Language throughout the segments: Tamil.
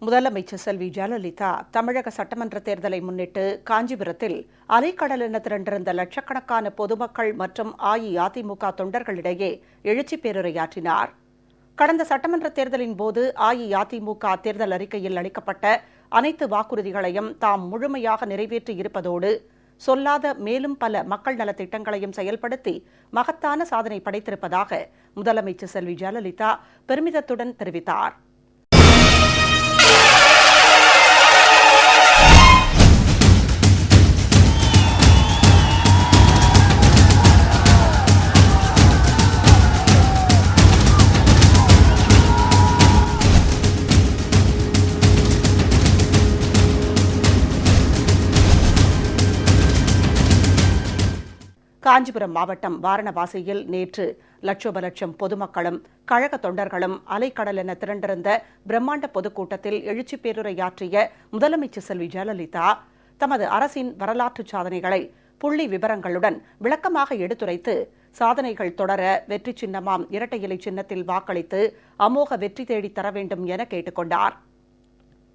முதலமைச்சர் செல்வி ஜெயலலிதா தமிழக சட்டமன்ற தேர்தலை முன்னிட்டு காஞ்சிபுரத்தில் அலைக்கடல் என திரண்டிருந்த லட்சக்கணக்கான பொதுமக்கள் மற்றும் அஇஅதிமுக தொண்டர்களிடையே எழுச்சி பேருரையாற்றினார். கடந்த சட்டமன்ற தேர்தலின் போது அஇஅதிமுக தேர்தல் அறிக்கையில் அளிக்கப்பட்ட அனைத்து வாக்குறுதிகளையும் தாம் முழுமையாக நிறைவேற்றி இருப்பதோடு சொல்லாத மேலும் பல மக்கள் நலத் திட்டங்களையும் செயல்படுத்தி மகத்தான சாதனை படைத்திருப்பதாக முதலமைச்சர் செல்வி ஜெயலலிதா பெருமிதத்துடன் தெரிவித்தார். காஞ்சிபுரம் மாவட்டம் வாரணவாசியில் நேற்று லட்சோப லட்சம் பொதுமக்களும் கழக தொண்டர்களும் அலைக்கடல் என திரண்டிருந்த பிரம்மாண்ட பொதுக்கூட்டத்தில் எழுச்சி பேருரையாற்றிய முதலமைச்சர் செல்வி ஜெயலலிதா தமது அரசின் வரலாற்று சாதனைகளை புள்ளி விவரங்களுடன் விளக்கமாக எடுத்துரைத்து சாதனைகள் தொடர வெற்றி சின்னமாம் இரட்டை இலை சின்னத்தில் வாக்களித்து அமோக வெற்றி தேடித் தர வேண்டும் என கேட்டுக் கொண்டார்.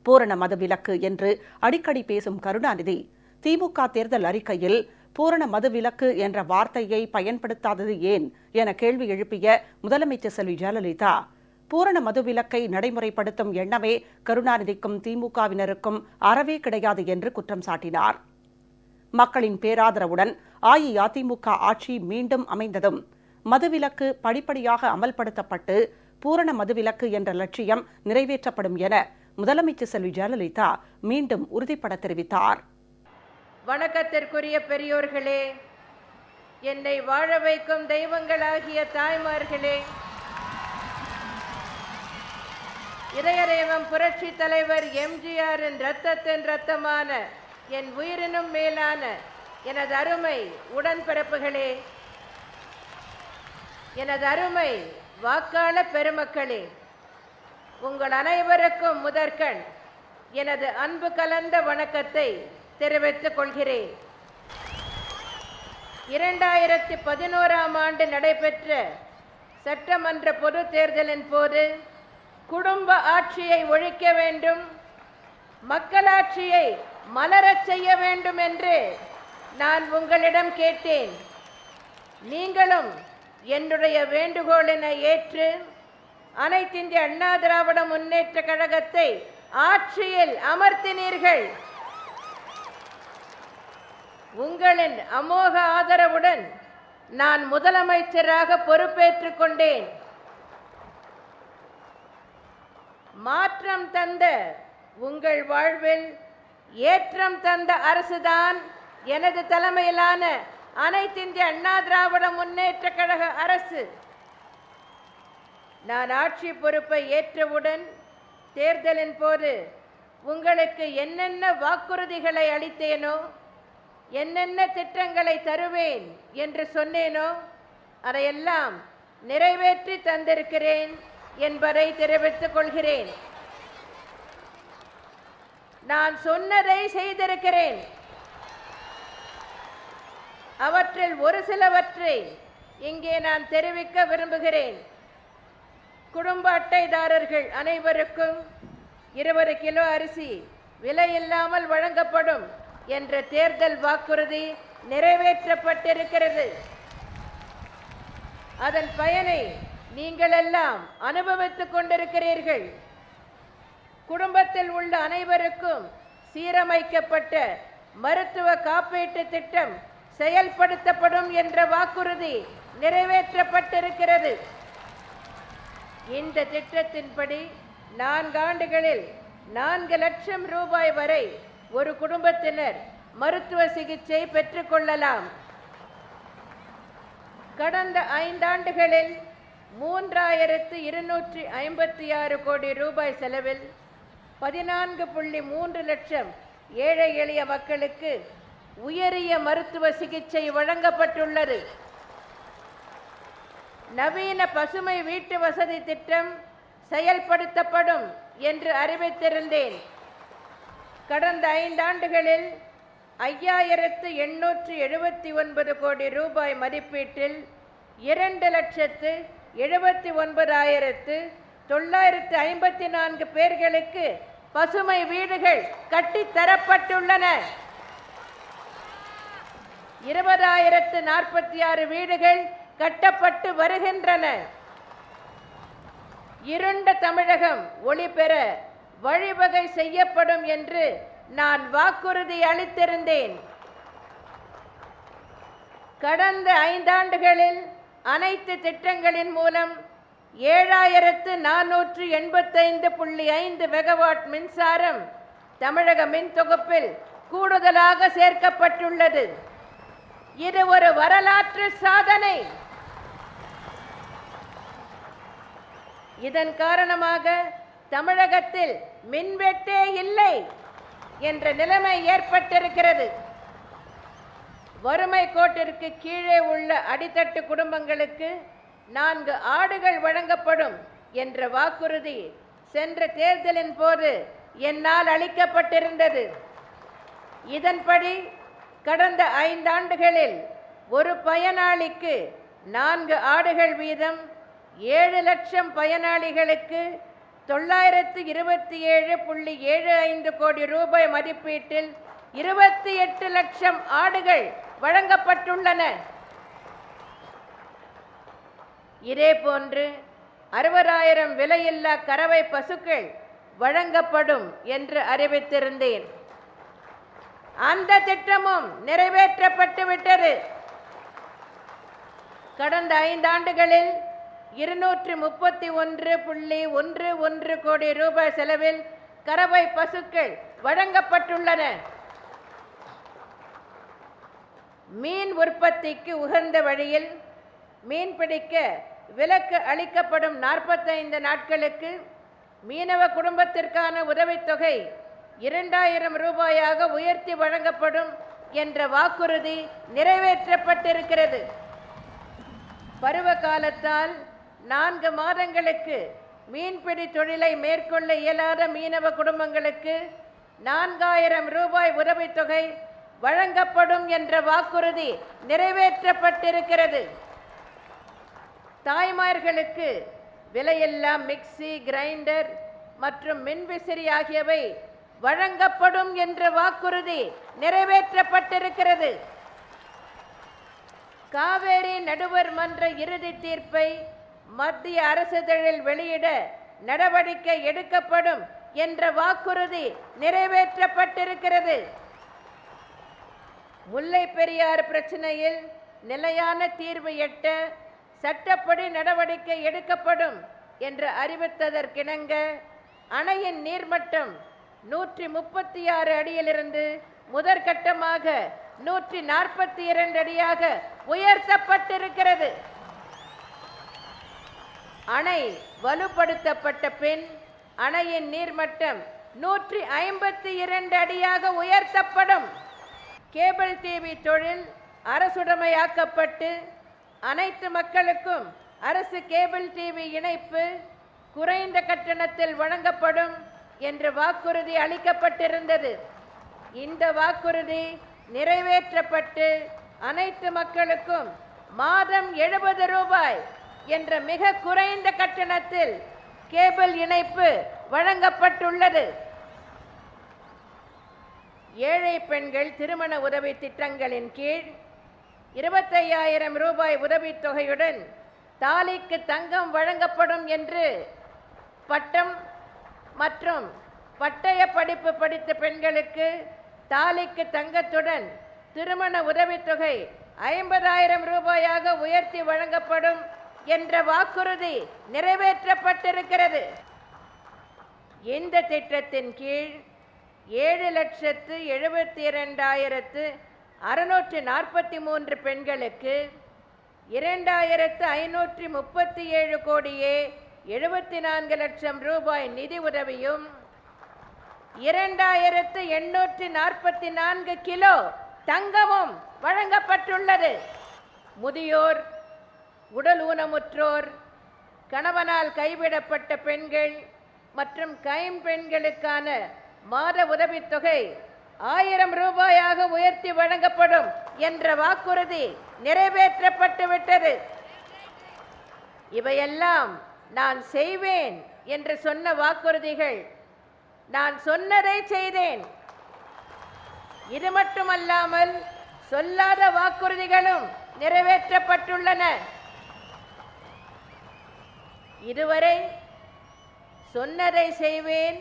பூரண மதுவிலக்கு என்று அடிக்கடி பேசும் கருணாநிதி திமுக தேர்தல் அறிக்கையில் பூரண மதுவிலக்கு என்ற வார்த்தையை பயன்படுத்தாதது ஏன் என கேள்வி எழுப்பிய முதலமைச்சர் செல்வி ஜெயலலிதா பூரண மதுவிலக்கை நடைமுறைப்படுத்தும் எண்ணமே கருணாநிதிக்கும் திமுகவினருக்கும் அறவே கிடையாது என்று குற்றம் சாட்டினார். மக்களின் பேராதரவுடன் அஇஅதிமுக ஆட்சி மீண்டும் அமைந்ததும் மதுவிலக்கு படிப்படியாக அமல்படுத்தப்பட்டு பூரண மதுவிலக்கு என்ற லட்சியம் நிறைவேற்றப்படும் என முதலமைச்சர் செல்வி ஜெயலலிதா மீண்டும் உறுதிபட தெரிவித்தார். வணக்கத்திற்குரிய பெரியோர்களே, என்னை வாழ வைக்கும் தெய்வங்களாகிய தாய்மார்களே, இதயதெய்வம் புரட்சி தலைவர் எம்ஜிஆரின் இரத்தத்தின் இரத்தமான என் உயிரினும் மேலான எனது அருமை உடன்பிறப்புகளே, எனது அருமை வாக்காள பெருமக்களே, உங்கள் அனைவருக்கும் முதற்கண் எனது அன்பு கலந்த வணக்கத்தை தெரிவித்துக் கொள்கிறேன். 2011ஆம் ஆண்டு நடைபெற்ற சட்டமன்ற பொது தேர்தலின் போது குடும்ப ஆட்சியை ஒழிக்க வேண்டும், மக்களாட்சியை மலரச் செய்ய வேண்டும் என்று நான் உங்களிடம் கேட்டேன். நீங்களும் என்னுடைய வேண்டுகோளினை ஏற்று அனைத்திந்திய அண்ணா திராவிட முன்னேற்ற கழகத்தை ஆட்சியில் அமர்த்தினீர்கள். உங்களின் அமோக ஆதரவுடன் நான் முதலமைச்சராக பொறுப்பேற்றுக் கொண்டேன். மாற்றம் தந்த உங்கள் வாழ்வில் ஏற்றம் தந்த அரசுதான் எனது தலைமையிலான அனைத்திந்திய அண்ணா திராவிட முன்னேற்ற கழக அரசு. நான் ஆட்சி பொறுப்பை ஏற்றவுடன் தேர்தலின் போது உங்களுக்கு என்னென்ன வாக்குறுதிகளை அளித்தேனோ, என்னென்ன திட்டங்களை தருவேன் என்று சொன்னேனோ அதையெல்லாம் நிறைவேற்றி தந்திருக்கிறேன் என்பதை தெரிவித்துக் கொள்கிறேன். நான் சொன்னதை செய்திருக்கிறேன். அவற்றில் ஒரு சிலவற்றை இங்கே நான் தெரிவிக்க விரும்புகிறேன். குடும்ப அட்டைதாரர்கள் அனைவருக்கும் 20 கிலோ அரிசி விலையில்லாமல் வழங்கப்படும் என்ற தேர்தல் வாக்குறுதி நிறைவேற்றப்பட்டிருக்கிறது. அதன் பயனை நீங்கள் எல்லாம் அனுபவித்துக் கொண்டிருக்கிறீர்கள். குடும்பத்தில் உள்ள அனைவருக்கும் சீரமைக்கப்பட்ட மருத்துவ காப்பீட்டு திட்டம் செயல்படுத்தப்படும் என்ற வாக்குறுதி நிறைவேற்றப்பட்டிருக்கிறது. இந்த திட்டத்தின்படி 4 ஆண்டுகளில் 4 லட்சம் ரூபாய் வரை ஒரு குடும்பத்தினர் மருத்துவ சிகிச்சை பெற்றுக்கொள்ளலாம். கடந்த 5 ஆண்டுகளில் 3256 கோடி ரூபாய் செலவில் 14.3 லட்சம் ஏழை எளிய மக்களுக்கு உயரிய மருத்துவ சிகிச்சை வழங்கப்பட்டுள்ளது. நவீன பசுமை வீட்டு வசதி திட்டம் செயல்படுத்தப்படும் என்று அறிவித்திருந்தேன். கடந்த 5 ஆண்டுகளில் 5879 கோடி ரூபாய் மதிப்பீட்டில் 2,79,954 பேர்களுக்கு பசுமை வீடுகள் கட்டித்தரப்பட்டுள்ளன. 20,046 வீடுகள் கட்டப்பட்டு வருகின்றன. இருண்ட தமிழகம் ஒளி பெற வழிவகை செய்யப்படும் என்று நான் வாக்குறுதி அளித்திருந்தேன். கடந்த 5 ஆண்டுகளில் அனைத்து திட்டங்களின் மூலம் 7,485.5 மெகாவாட் மின்சாரம் தமிழக மின் தொகுப்பில் கூடுதலாக சேர்க்கப்பட்டுள்ளது. இது ஒரு வரலாற்று சாதனை. இதன் காரணமாக தமிழகத்தில் மின்வெட்டே இல்லை என்ற நிலைமை ஏற்பட்டிருக்கிறது. வறுமை கோட்டிற்கு கீழே உள்ள அடித்தட்டு குடும்பங்களுக்கு 4 ஆடுகள் வழங்கப்படும் என்ற வாக்குறுதி சென்ற தேர்தலின் போது என்னால் அளிக்கப்பட்டிருந்தது. இதன்படி கடந்த 5 ஆண்டுகளில் ஒரு பயனாளிக்கு 4 ஆடுகள் வீதம் 7 லட்சம் பயனாளிகளுக்கு 927.75 கோடி ரூபாய் மதிப்பீட்டில் 28 லட்சம் ஆடுகள் வழங்கப்பட்டுள்ளன. இதேபோன்று 60,000 விலையில்லா கறவை பசுக்கள் வழங்கப்படும் என்று அறிவித்திருந்தேன். அந்த திட்டமும் நிறைவேற்றப்பட்டு விட்டது. கடந்த 5 ஆண்டுகளில் 231.11 கோடி ரூபாய் செலவில் கறவை பசுக்கள் வழங்கப்பட்டுள்ளன. மீன் உற்பத்திக்கு உகந்த வழியில் மீன்பிடிக்க விலக்கு அளிக்கப்படும் 45 நாட்களுக்கு மீனவ குடும்பத்திற்கான உதவித்தொகை 2,000 ரூபாயாக உயர்த்தி வழங்கப்படும் என்ற வாக்குறுதி நிறைவேற்றப்பட்டிருக்கிறது. பருவ காலத்தால் 4 மாதங்களுக்கு மீன்பிடி தொழிலை மேற்கொள்ள இயலாத மீனவ குடும்பங்களுக்கு 4,000 ரூபாய் உதவித்தொகை வழங்கப்படும் என்ற வாக்குறுதி நிறைவேற்றப்பட்டிருக்கிறது. தாய்மார்களுக்கு விலையில்லா மிக்சி, கிரைண்டர் மற்றும் மின்விசிறி ஆகியவை வழங்கப்படும் என்ற வாக்குறுதி நிறைவேற்றப்பட்டிருக்கிறது. காவேரி நடுவர் மன்ற இறுதி தீர்ப்பை மத்திய அரசிதழில் வெளியிட நடவடிக்கை எடுக்கப்படும் என்ற வாக்குறுதி நிறைவேற்றப்பட்டிருக்கிறது. முல்லை பெரியாறு பிரச்சனையில் நிலையான தீர்வு எட்ட சட்டப்படி நடவடிக்கை எடுக்கப்படும் என்று அறிவித்ததற்கிணங்க அணையின் நீர்மட்டம் 136 அடியிலிருந்து முதற்கட்டமாக 142 அடியாக உயர்த்தப்பட்டிருக்கிறது. அணை வலுப்படுத்தப்பட்ட பின் அணையின் நீர்மட்டம் 152 அடியாக உயர்த்தப்படும். கேபிள் டிவி தொழில் அரசுடைமையாக்கப்பட்டு அனைத்து மக்களுக்கும் அரசு கேபிள் டிவி இணைப்பு குறைந்த கட்டணத்தில் வழங்கப்படும் என்ற வாக்குறுதி அளிக்கப்பட்டிருந்தது. இந்த வாக்குறுதி நிறைவேற்றப்பட்டு அனைத்து மக்களுக்கும் மாதம் 70 ரூபாய் என்ற மிக குறைந்த கட்டணத்தில் கேபிள் இணைப்பு வழங்கப்பட்டுள்ளது. ஏழை பெண்கள் திருமண உதவி திட்டங்களின் கீழ் 25,000 ரூபாய் உதவித்தொகையுடன் தாலிக்கு தங்கம் வழங்கப்படும் என்று பட்டம் மற்றும் பட்டய படிப்பு படித்த பெண்களுக்கு தாலிக்கு தங்கத்துடன் திருமண உதவித்தொகை 50,000 ரூபாயாக உயர்த்தி வழங்கப்படும் என்ற வாக்குறுதி நிறைவேற்றப்பட்டிருக்கிறது. இந்த திட்டத்தின் கீழ் 7,72,643 பெண்களுக்கு 2,537 கோடியே 74 லட்சம் ரூபாய் நிதி உதவியும் 2,844 கிலோ தங்கமும் வழங்கப்பட்டுள்ளது. முதியோர், உடல் ஊனமுற்றோர், கணவனால் கைவிடப்பட்ட பெண்கள் மற்றும் கைம்பெண்களுக்கான மாத உதவித்தொகை 1000 ரூபாயாக உயர்த்தி வழங்கப்படும் என்ற வாக்குறுதி நிறைவேற்றப்பட்டு விட்டது. இவையெல்லாம் நான் செய்வேன் என்று சொன்ன வாக்குறுதிகள் நான் சொன்னதை செய்தேன். இது மட்டுமல்லாமல் சொல்லாத வாக்குறுதிகளும் நிறைவேற்றப்பட்டுள்ளன. இதுவரை சொன்னதை செய்வேன்,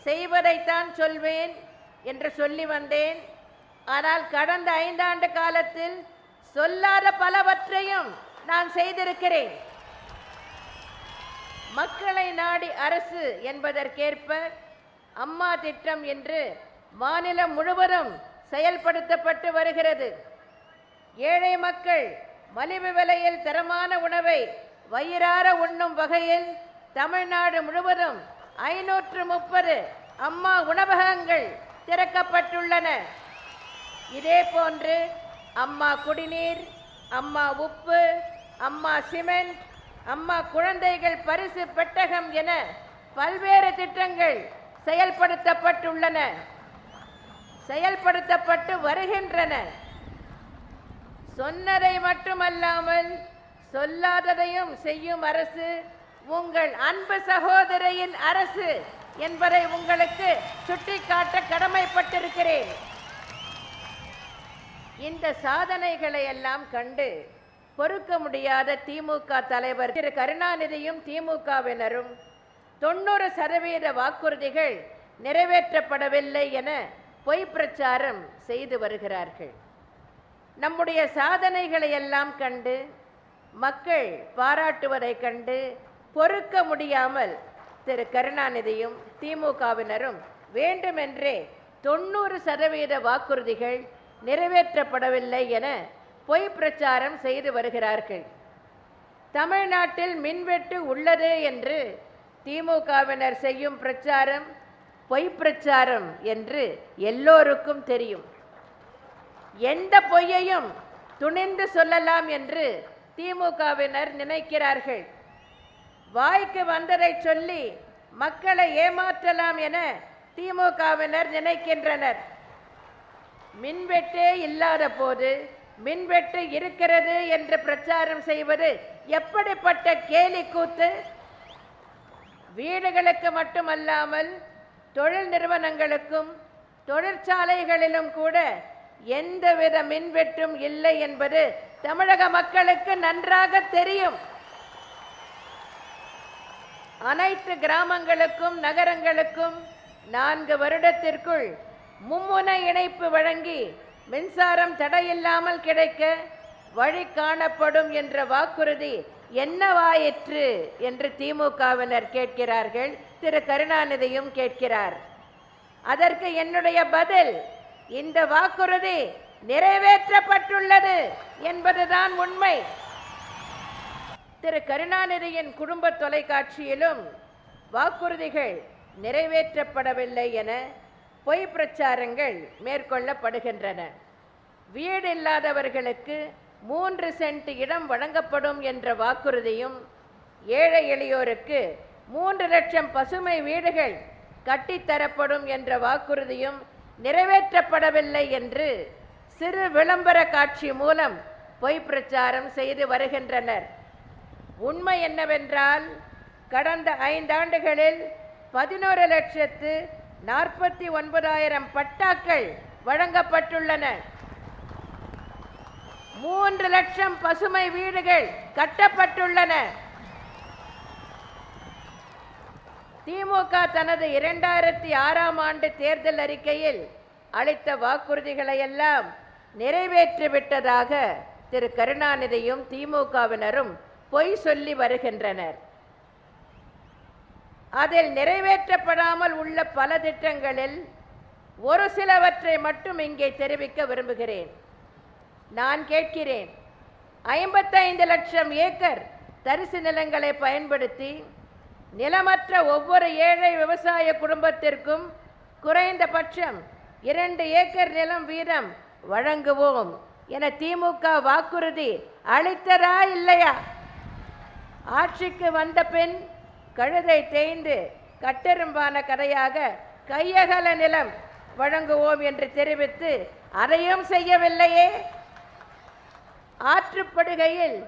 செய்வதைத்தான் சொல்வேன் என்று சொல்லி வந்தேன். ஆனால் கடந்த 5 ஆண்டு காலத்தில் சொல்லாத பலவற்றையும் நான் செய்திருக்கிறேன். மக்களை நாடி அரசு என்பதற்கேற்ப அம்மா திட்டம் என்று மாநிலம் முழுவதும் செயல்படுத்தப்பட்டு வருகிறது. ஏழை மக்கள் மலிவு விலையில் தரமான உணவை வயிறார உண்ணும் வகையில் தமிழ்நாடு முழுவதும் 530 அம்மா உணவகங்கள் திறக்கப்பட்டுள்ளன. இதேபோன்று அம்மா குடிநீர், அம்மா உப்பு, அம்மா சிமெண்ட், அம்மா குழந்தைகள் பரிசு பெட்டகம் என பல்வேறு திட்டங்கள் செயல்படுத்தப்பட்டுள்ளன, செயல்படுத்தப்பட்டு வருகின்றன. சொன்னதை மட்டுமல்லாமல் சொல்லாததையும் செய்யும் அரசு உங்கள் அன்பு சகோதரியின் அரசு என்பதை உங்களுக்கு சுட்டிக்காட்ட கடமைப்பட்டிருக்கிறேன். இந்த சாதனைகளை எல்லாம் கண்டு பொறுக்க முடியாத திமுக தலைவர் திரு கருணாநிதியும் திமுகவினரும் 90% வாக்குறுதிகள் நிறைவேற்றப்படவில்லை என பொய் பிரச்சாரம் செய்து வருகிறார்கள். நம்முடைய சாதனைகளை எல்லாம் கண்டு மக்கள் பாராட்டுவதை கண்டு பொறுக்க முடியாமல் திரு கருணாநிதியும் திமுகவினரும் வேண்டுமென்றே 90% வாக்குறுதிகள் நிறைவேற்றப்படவில்லை என பொய் பிரச்சாரம் செய்து வருகிறார்கள். தமிழ்நாட்டில் மின்வெட்டு உள்ளது என்று திமுகவினர் செய்யும் பிரச்சாரம் பொய் பிரச்சாரம் என்று எல்லோருக்கும் தெரியும். எந்த பொய்யையும் துணிந்து சொல்லலாம் என்று திமுகவினர் நினைக்கிறார்கள். வாய்க்கு வந்ததை சொல்லி மக்களை ஏமாற்றலாம் என திமுகவினர் நினைக்கின்றனர். மின்வெட்டே இல்லாத போது மின்வெட்டு இருக்கிறது என்று பிரச்சாரம் செய்வது எப்படிப்பட்ட கேலி கூத்து! வீடுகளுக்கு மட்டுமல்லாமல் தொழில் நிறுவனங்களுக்கும் தொழிற்சாலைகளிலும் கூட எந்தவித மின்வெட்டும் இல்லை என்பது தமிழக மக்களுக்கு நன்றாக தெரியும். அனைத்து கிராமங்களுக்கும் நகரங்களுக்கும் 4 வருடத்திற்குள் மும்முனை இணைப்பு வழங்கி மின்சாரம் தடையில்லாமல் கிடைக்க வழி காணப்படும் என்ற வாக்குறுதி என்னவாயிற்று என்று திமுகவினர் கேட்கிறார்கள். திரு கருணாநிதியும் கேட்கிறார். அதற்கு என்னுடைய பதில், இந்த வாக்குறுதி நிறைவேற்றப்பட்டுள்ளது என்பதுதான் உண்மை. திரு கருணாநிதியின் குடும்ப தொலைக்காட்சியிலும் வாக்குறுதிகள் நிறைவேற்றப்படவில்லை என பொய் பிரச்சாரங்கள் மேற்கொள்ளப்படுகின்றன. வீடு இல்லாதவர்களுக்கு 3 சென்ட் இடம் வழங்கப்படும் என்ற வாக்குறுதியும், ஏழை எளியோருக்கு 3 லட்சம் பசுமை வீடுகள் கட்டித்தரப்படும் என்ற வாக்குறுதியும் நிறைவேற்றப்படவில்லை என்று சிறு விளம்பர காட்சி மூலம் பொய் பிரச்சாரம் செய்து வருகின்றனர். உண்மை என்னவென்றால், கடந்த 5 ஆண்டுகளில் 11,49,000 பட்டாக்கள் வழங்கப்பட்டுள்ளன. 3 லட்சம் பசுமை வீடுகள் கட்டப்பட்டுள்ளன. திமுக தனது 2006ஆம் ஆண்டு தேர்தல் அறிக்கையில் அளித்த வாக்குறுதிகளை எல்லாம் நிறைவேற்றிவிட்டதாக திரு கருணாநிதியும் திமுகவினரும் பொய் சொல்லி வருகின்றனர். அதில் நிறைவேற்றப்படாமல் உள்ள பல திட்டங்களில் ஒரு சிலவற்றை மட்டும் இங்கே தெரிவிக்க விரும்புகிறேன். நான் கேட்கிறேன், 55 லட்சம் ஏக்கர் தரிசு நிலங்களை பயன்படுத்தி நிலமற்ற ஒவ்வொரு ஏழை விவசாய குடும்பத்திற்கும் குறைந்தபட்சம் 2 ஏக்கர் நிலம் வீதம் வழங்குவோம் என திமுக வாக்குறுதி அளித்ததா இல்லையா? ஆட்சிக்கு வந்த பின் கழுதை தேய்ந்து கட்டெரும்பான கதையாக கையகல நிலம் வழங்குவோம் என்று தெரிவித்து அதையும் செய்யவில்லையே. ஆற்றுப்படுகையில்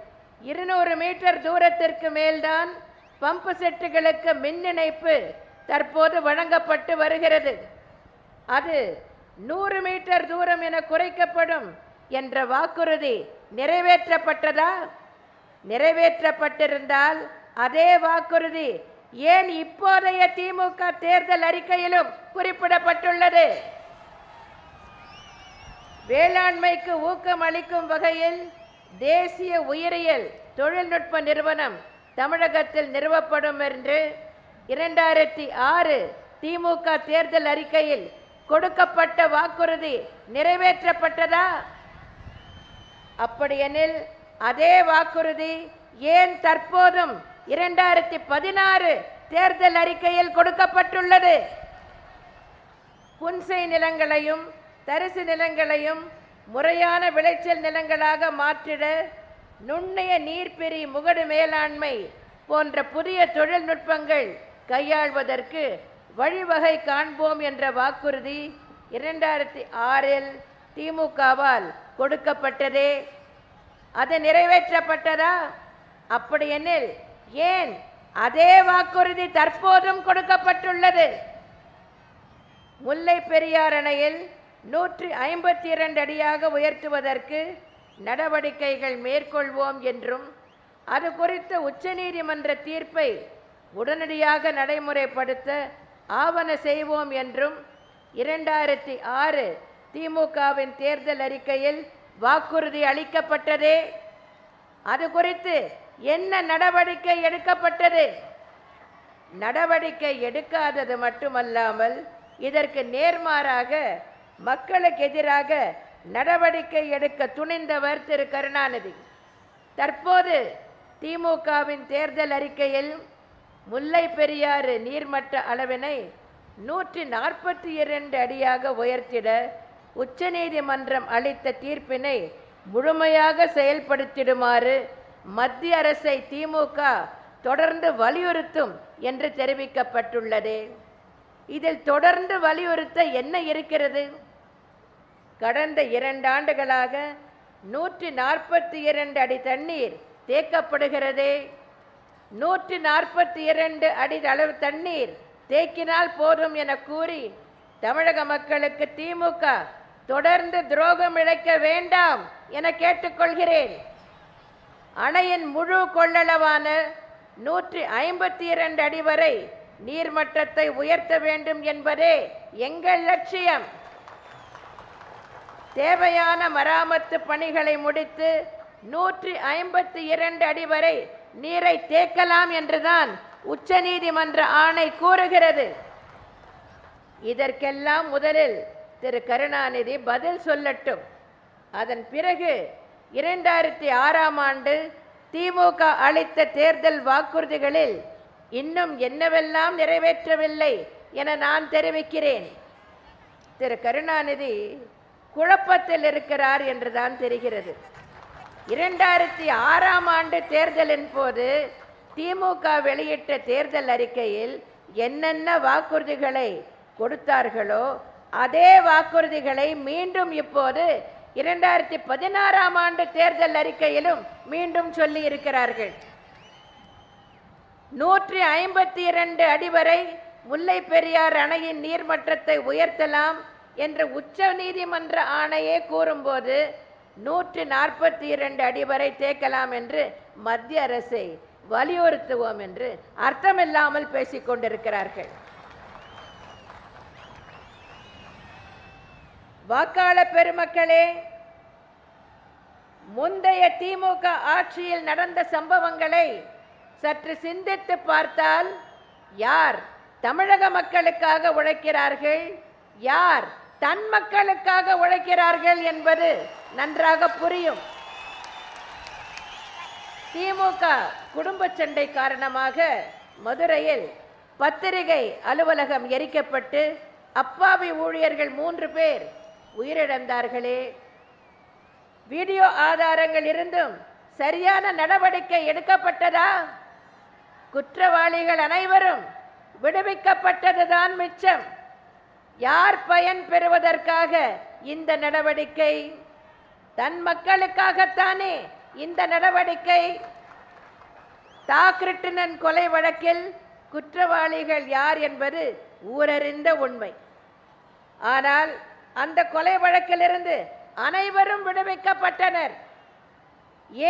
200 மீட்டர் தூரத்திற்கு மேல்தான் பம்பு செட்டுகளுக்கு மின் இணைப்பு தற்போது வழங்கப்பட்டு வருகிறது. அது 100 மீட்டர் தூரம் என குறைக்கப்படும் என்ற வாக்குறுதி நிறைவேற்றப்பட்டதா? நிறைவேற்றப்பட்டிருந்தால் அதே வாக்குறுதி ஏன் இப்போதைய திமுக தேர்தல் அறிக்கையிலும் குறிப்பிடப்பட்டுள்ளது? வேளாண்மைக்கு ஊக்கம் அளிக்கும் வகையில் தேசிய உயிரியல் தொழில்நுட்ப நிறுவனம் தமிழகத்தில் நிறுவப்படும் என்று 2006 திமுக தேர்தல் அறிக்கையில் கொடுக்கப்பட்ட வாக்குறுதி நிறைவேற்றப்பட்டதா? அப்படியெனில் அதே வாக்குறுதி ஏன் தற்போதும் 2016 தேர்தல் அறிக்கையில் கொடுக்கப்பட்டுள்ளது? புன்சை நிலங்களையும் தரிசு நிலங்களையும் முறையான விளைச்சல் நிலங்களாக மாற்றிட நுண்ணிய நீர்பிரி முகடு மேலாண்மை போன்ற புதிய தொழில்நுட்பங்கள் கையாள்வதற்கு வழிவகை காண்போம் என்ற வாக்குறுதி 2006 திமுகவால் கொடுக்கப்பட்டதே. அது நிறைவேற்றப்பட்டதா? அப்படியெனில் ஏன் அதே வாக்குறுதி தற்போதும் கொடுக்கப்பட்டுள்ளது? முல்லை பெரியார் அணையில் 152 அடியாக உயர்த்துவதற்கு நடவடிக்கைகள் மேற்கொள்வோம் என்றும் அது குறித்த உச்சநீதிமன்ற தீர்ப்பை உடனடியாக நடைமுறைப்படுத்த ஆவண செய்வோம் என்றும் 2006 திமுகவின் தேர்தல் அறிக்கையில் வாக்குறுதி அளிக்கப்பட்டதே. அது குறித்து என்ன நடவடிக்கை எடுக்கப்பட்டது? நடவடிக்கை எடுக்காதது மட்டுமல்லாமல் இதற்கு நேர்மாறாக மக்களுக்கு எதிராக நடவடிக்கை எடுக்க துணிந்தவர் திரு கருணாநிதி. தற்போது திமுகவின் தேர்தல் அறிக்கையில் முல்லை பெரியாறு நீர்மட்ட அளவினை 142 அடியாக உயர்த்திட உச்சநீதிமன்றம் அளித்த தீர்ப்பினை முழுமையாக செயல்படுத்திடுமாறு மத்திய அரசை திமுக தொடர்ந்து வலியுறுத்தும் என்று தெரிவிக்கப்பட்டுள்ளது. இதில் தொடர்ந்து வலியுறுத்த என்ன இருக்கிறது? கடந்த 2 ஆண்டுகளாக 142 அடி தண்ணீர் தேக்கப்படுகிறதே. 142 அடி அளவு தண்ணீர் தேக்கினால் போதும் என கூறி தமிழக மக்களுக்கு திமுக தொடர்ந்து துரோகம் இழைக்க வேண்டாம் என கேட்டுக்கொள்கிறேன். அணையின் முழு கொள்ளளவான 152 அடி வரை நீர்மட்டத்தை உயர்த்த வேண்டும் என்பதே எங்கள் லட்சியம். தேவையான மராமத்து பணிகளை முடித்து 152 அடி வரை நீரை தேக்கலாம் என்றுதான் உச்சநீதிமன்ற ஆணை கூறுகிறது. இதற்கெல்லாம் முதலில் திரு கருணாநிதி பதில் சொல்லட்டும். அதன் பிறகு 2006 ஆண்டு திமுக அளித்த தேர்தல் வாக்குறுதிகளில் இன்னும் என்னவெல்லாம் நிறைவேற்றவில்லை என நான் தெரிவிக்கிறேன். திரு கருணாநிதி குழப்பத்தில் இருக்கிறார் என்றுதான் தெரிகிறது. 2006 ஆண்டு தேர்தலின் போது திமுக வெளியிட்ட தேர்தல் அறிக்கையில் என்னென்ன வாக்குறுதிகளை கொடுத்தார்களோ அதே வாக்குறுதிகளை மீண்டும் இப்போது 2016 ஆண்டு தேர்தல் அறிக்கையிலும் மீண்டும் சொல்லி இருக்கிறார்கள். 152 அடி வரை முல்லை பெரியார் அணையின் நீர்மட்டத்தை உயர்த்தலாம் என்று உச்ச நீதிமன்ற ஆணையே கூறும்போது 142 அடி வரை தேக்கலாம் என்று மத்திய அரசை வலியுறுத்துவோம் என்று அர்த்தமில்லாமல் பேசிக் கொண்டிருக்கிறார்கள். வாக்காளர் பெருமக்களே, முந்தைய திமுக ஆட்சியில் நடந்த சம்பவங்களை சற்று சிந்தித்து பார்த்தால் யார் தமிழக மக்களுக்காக உழைக்கிறார்கள், யார் தன் மக்களுக்காக உழைக்கிறார்கள் என்பது நன்றாக புரியும். திமுக குடும்ப சண்டை காரணமாக மதுரையில் பத்திரிகை அலுவலகம் எரிக்கப்பட்டு அப்பாவி ஊழியர்கள் 3 பேர் உயிரிழந்தார்களே. வீடியோ ஆதாரங்கள் இருந்தும் சரியான நடவடிக்கை எடுக்கப்பட்டதா? குற்றவாளிகள் அனைவரும் விடுவிக்கப்பட்டதுதான் மிச்சம். யார் பயன் பெறுவதற்காக இந்த நடவடிக்கை? தன் மக்களுக்காகத்தானே இந்த நடவடிக்கை. தாக்கிருட்டினன் கொலை வழக்கில் குற்றவாளிகள் யார் என்பது ஊரறிந்த உண்மை. ஆனால் அந்த கொலை வழக்கிலிருந்து அனைவரும் விடுவிக்கப்பட்டனர்.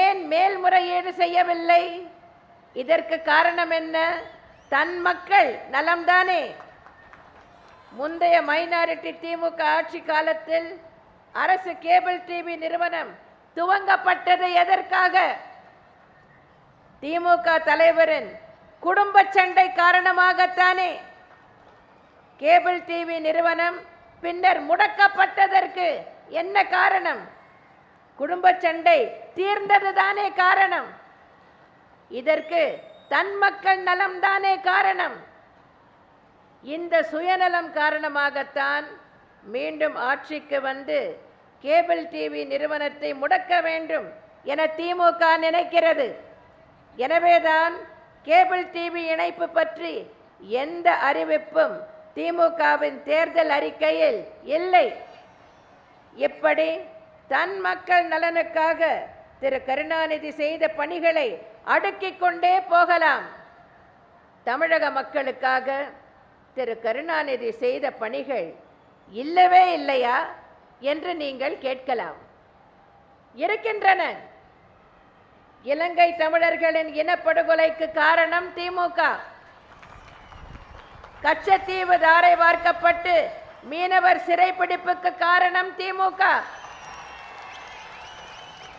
ஏன் மேல்முறையீடு செய்யவில்லை? இதற்கு காரணம் என்ன? தன் மக்கள் நலம்தானே. முந்தைய மைனாரிட்டி திமுக ஆட்சி காலத்தில் அரசு கேபிள் டிவி நிறுவனம் துவங்கப்பட்டது எதற்காக? திமுக தலைவரின் குடும்ப சண்டை காரணமாகத்தானே. கேபிள் டிவி நிறுவனம் பின்னர் முடக்கப்பட்டதற்கு என்ன காரணம்? குடும்ப சண்டை தீர்ந்ததுதானே காரணம். இதற்கு தன் மக்கள் நலம்தானே காரணம். இந்த சுயநலம் காரணமாகத்தான் மீண்டும் ஆட்சிக்கு வந்து கேபிள் டிவி நிறுவனத்தை முடக்க வேண்டும் என திமுக நினைக்கிறது. எனவேதான் கேபிள் டிவி இணைப்பு பற்றி எந்த அறிவிப்பும் திமுகவின் தேர்தல் அறிக்கையில் இல்லை. இப்படி தன் மக்கள் நலனுக்காக திரு கருணாநிதி செய்த பணிகளை அடுக்கிக் கொண்டே போகலாம். தமிழக மக்களுக்காக திரு கருணாநிதி செய்த பணிகள் இல்லவே இல்லையா என்று நீங்கள் கேட்கலாம். இருக்கின்றன. இலங்கை தமிழர்களின் இனப்படுகொலைக்கு காரணம் திமுக. கச்சத்தீவு தாரை வார்க்கப்பட்டு மீனவர் சிறைப்பிடிப்புக்கு காரணம் திமுக.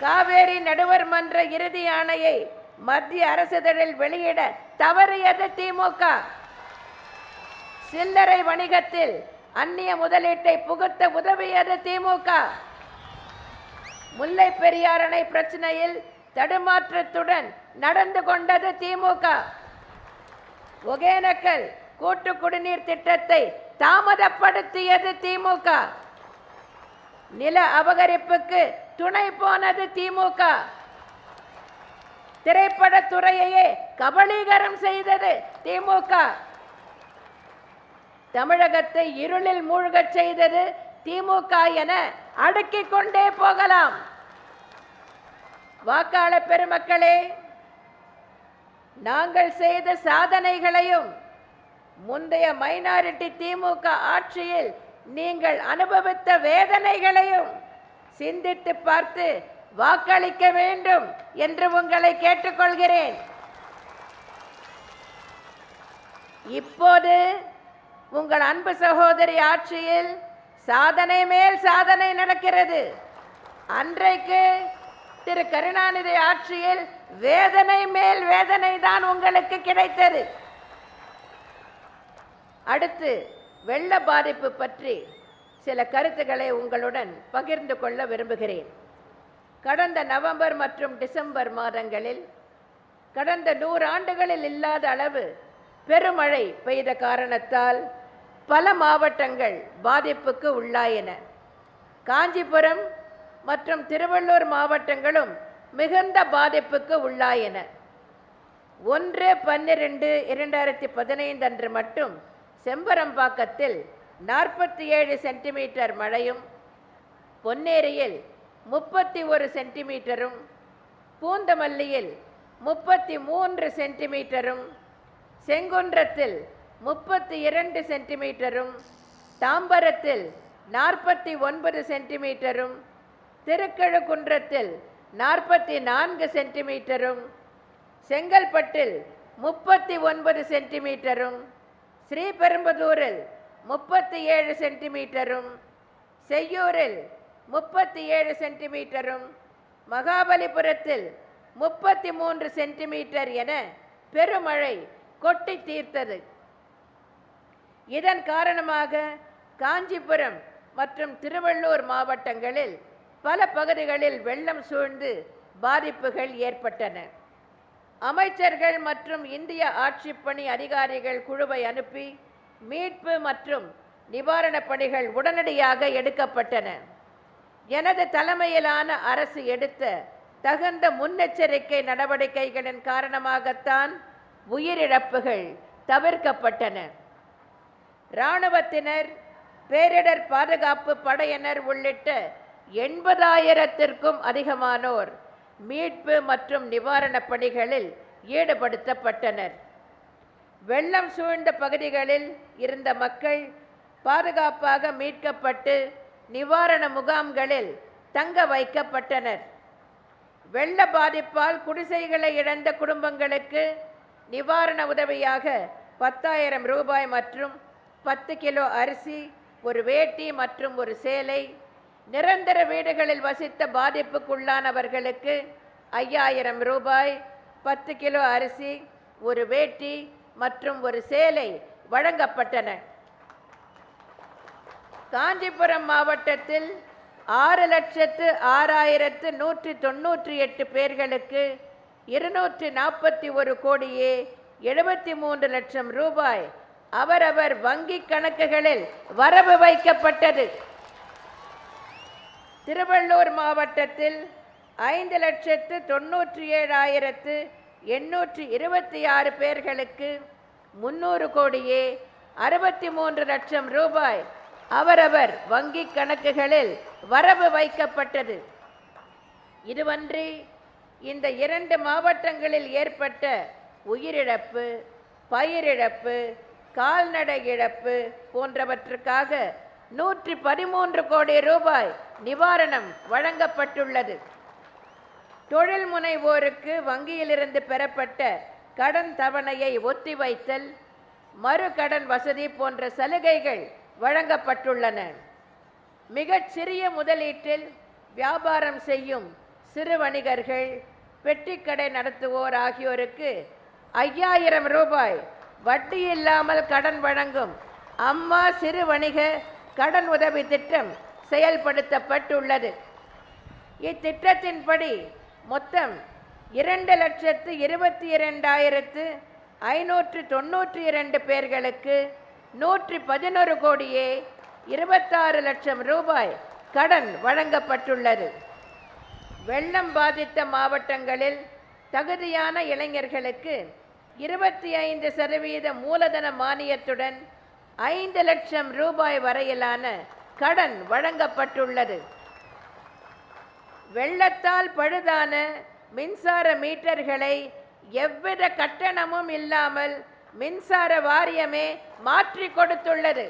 காவேரி நடுவர் மன்ற இறுதி ஆணையை மத்திய அரசிதழில் வெளியிட தவறியது திமுக. சில்லறை வணிகத்தில் அந்நிய முதலீட்டை புகுத்த உதவியது திமுக. முல்லை பெரியார் அணை பிரச்சனையில் தடுமாற்றத்துடன் நடந்து கொண்டது திமுக. ஒகேனக்கல் கூட்டு குடிநீர் திட்டத்தை தாமதப்படுத்தியது திமுக. நில அபகரிப்புக்கு துணை போனது திமுக. திரைப்படத்துறையையே கபலீகரம் செய்தது திமுக. தமிழகத்தை இருளில் மூழ்கச் செய்தது திமுக என அடுக்கிக் கொண்டே போகலாம். வாக்காளர் பெருமக்களே, நாங்கள் செய்த சாதனைகளையும் முந்தைய மைனாரிட்டி திமுக ஆட்சியில் நீங்கள் அனுபவித்த வேதனைகளையும் சிந்தித்து பார்த்து வாக்களிக்க வேண்டும் என்று உங்களை கேட்டுக்கொள்கிறேன். இப்போது உங்கள் அன்பு சகோதரி ஆட்சியில் சாதனை மேல் சாதனை நடக்கிறது. அன்றைக்கு திரு கருணாநிதி ஆட்சியில் வேதனை மேல் வேதனை தான் உங்களுக்கு கிடைத்தது. அடுத்து வெள்ள பாதிப்பு பற்றி சில கருத்துக்களை உங்களுடன் பகிர்ந்து கொள்ள விரும்புகிறேன். கடந்த நவம்பர் மற்றும் டிசம்பர் மாதங்களில் கடந்த 100 ஆண்டுகளில் இல்லாத அளவு பெருமழை பெய்த காரணத்தால் பல மாவட்டங்கள் பாதிப்புக்கு உள்ளாயின. காஞ்சிபுரம் மற்றும் திருவள்ளூர் மாவட்டங்களும் மிகுந்த பாதிப்புக்கு உள்ளாயின. 1/12/2015 அன்று மட்டும் செம்பரம்பாக்கத்தில் 47 சென்டிமீட்டர் மழையும், பொன்னேரியில் 31 சென்டிமீட்டரும், பூந்தமல்லியில் 33 சென்டிமீட்டரும், செங்குன்றத்தில் 32 சென்டிமீட்டரும், தாம்பரத்தில் 49 சென்டிமீட்டரும், திருக்கழுக்குன்றத்தில் 44 சென்டிமீட்டரும், செங்கல்பட்டில் 39 சென்டிமீட்டரும், ஸ்ரீபெரும்புதூரில் 37 சென்டிமீட்டரும், செய்யூரில் 37 சென்டிமீட்டரும், மகாபலிபுரத்தில் 33 சென்டிமீட்டர் என பெருமழை கொட்டி தீர்த்தது. இதன் காரணமாக காஞ்சிபுரம் மற்றும் திருவள்ளூர் மாவட்டங்களில் பல பகுதிகளில் வெள்ளம் சூழ்ந்து பாதிப்புகள் ஏற்பட்டன. அமைச்சர்கள் மற்றும் இந்திய ஆட்சிப்பணி அதிகாரிகள் குழுவை அனுப்பி மீட்பு மற்றும் நிவாரணப் பணிகள் உடனடியாக எடுக்கப்பட்டன. எனது தலைமையிலான அரசு எடுத்த தகுந்த முன்னெச்சரிக்கை நடவடிக்கைகளின் காரணமாகத்தான் உயிரிழப்புகள் தவிர்க்கப்பட்டன. இராணுவத்தினர், பேரிடர் பாதுகாப்பு படையினர் உள்ளிட்ட 80,000த்திற்கும் அதிகமானோர் மீட்பு மற்றும் நிவாரணப் பணிகளில் ஈடுபடுத்தப்பட்டனர். வெள்ளம் சூழ்ந்த பகுதிகளில் இருந்த மக்கள் பாதுகாப்பாக மீட்கப்பட்டு நிவாரண முகாம்களில் தங்க வைக்கப்பட்டனர். வெள்ள பாதிப்பால் குடிசைகளை இழந்த குடும்பங்களுக்கு நிவாரண உதவியாக 10,000 ரூபாய் மற்றும் 10 கிலோ அரிசி, ஒரு வேட்டி மற்றும் ஒரு சேலை, நிரந்தர வீடுகளில் வசித்த பாதிப்புக்குள்ளானவர்களுக்கு 5,000 ரூபாய், 10 கிலோ அரிசி, ஒரு வேட்டி மற்றும் ஒரு சேலை வழங்கப்பட்டன. காஞ்சிபுரம் மாவட்டத்தில் 6,06,198 பேர்களுக்கு 241 கோடியே 73 லட்சம் ரூபாய் அவரவர் வங்கி கணக்குகளில் வரவு வைக்கப்பட்டது. திருவள்ளூர் மாவட்டத்தில் 5,97,826 பேர்களுக்கு 300 கோடியே 63 லட்சம் ரூபாய் அவரவர் வங்கி கணக்குகளில் வரவு வைக்கப்பட்டது. இதுவன்றி இந்த 2 மாவட்டங்களில் ஏற்பட்ட உயிரிழப்பு, பயிரிழப்பு, கால்நடை இழப்பு போன்றவற்றுக்காக 113 கோடி ரூபாய் நிவாரணம் வழங்கப்பட்டுள்ளது. தொழில் முனைவோருக்கு வங்கியிலிருந்து பெறப்பட்ட கடன் தவணையை ஒத்திவைத்தல், மறு கடன் வசதி போன்ற சலுகைகள் வழங்கப்பட்டுள்ளன. மிகச் சிறிய முதலீட்டில் வியாபாரம் செய்யும் சிறு வணிகர்கள், பெட்டிக்கடை நடத்துவோர் ஆகியோருக்கு 5,000 ரூபாய் வட்டி இல்லாமல் கடன் வழங்கும் அம்மா சிறு வணிக கடன் உதவி திட்டம் செயல்படுத்தப்பட்டுள்ளது. இத்திட்டத்தின்படி மொத்தம் 2,22,592 பேர்களுக்கு 111 கோடியே 26 லட்சம் ரூபாய் கடன் வழங்கப்பட்டுள்ளது. வெள்ளம் பாதித்த மாவட்டங்களில் தகுதியான இளைஞர்களுக்கு 25% மூலதன மானியத்துடன் 5 லட்சம் ரூபாய் வரையிலான கடன் வழங்கப்பட்டுள்ளது. வெள்ளத்தால் பழுதான மின்சார மீட்டர்களை எவ்வித கட்டணமும் இல்லாமல் மின்சார வாரியமே மாற்றி கொடுத்துள்ளது.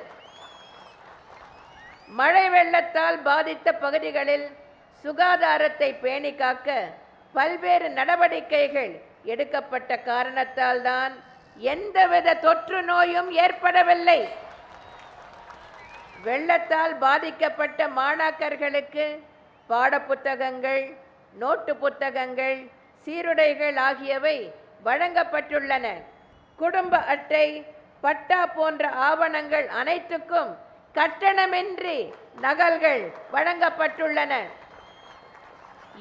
மழை வெள்ளத்தால் பாதித்த பகுதிகளில் சுகாதாரத்தை பேணி காக்க பல்வேறு நடவடிக்கைகள் எடுக்கப்பட்ட காரணத்தால் தான் எந்தவித தொற்று நோயும் ஏற்படவில்லை. வெள்ளத்தால் பாதிக்கப்பட்ட மாணாக்கர்களுக்கு பாடப்புத்தகங்கள், நோட்டு புத்தகங்கள், சீருடைகள் ஆகியவை வழங்கப்பட்டுள்ளன. குடும்ப அட்டை, பட்டா போன்ற ஆவணங்கள் அனைத்துக்கும் கட்டணமின்றி நகல்கள் வழங்கப்பட்டுள்ளன.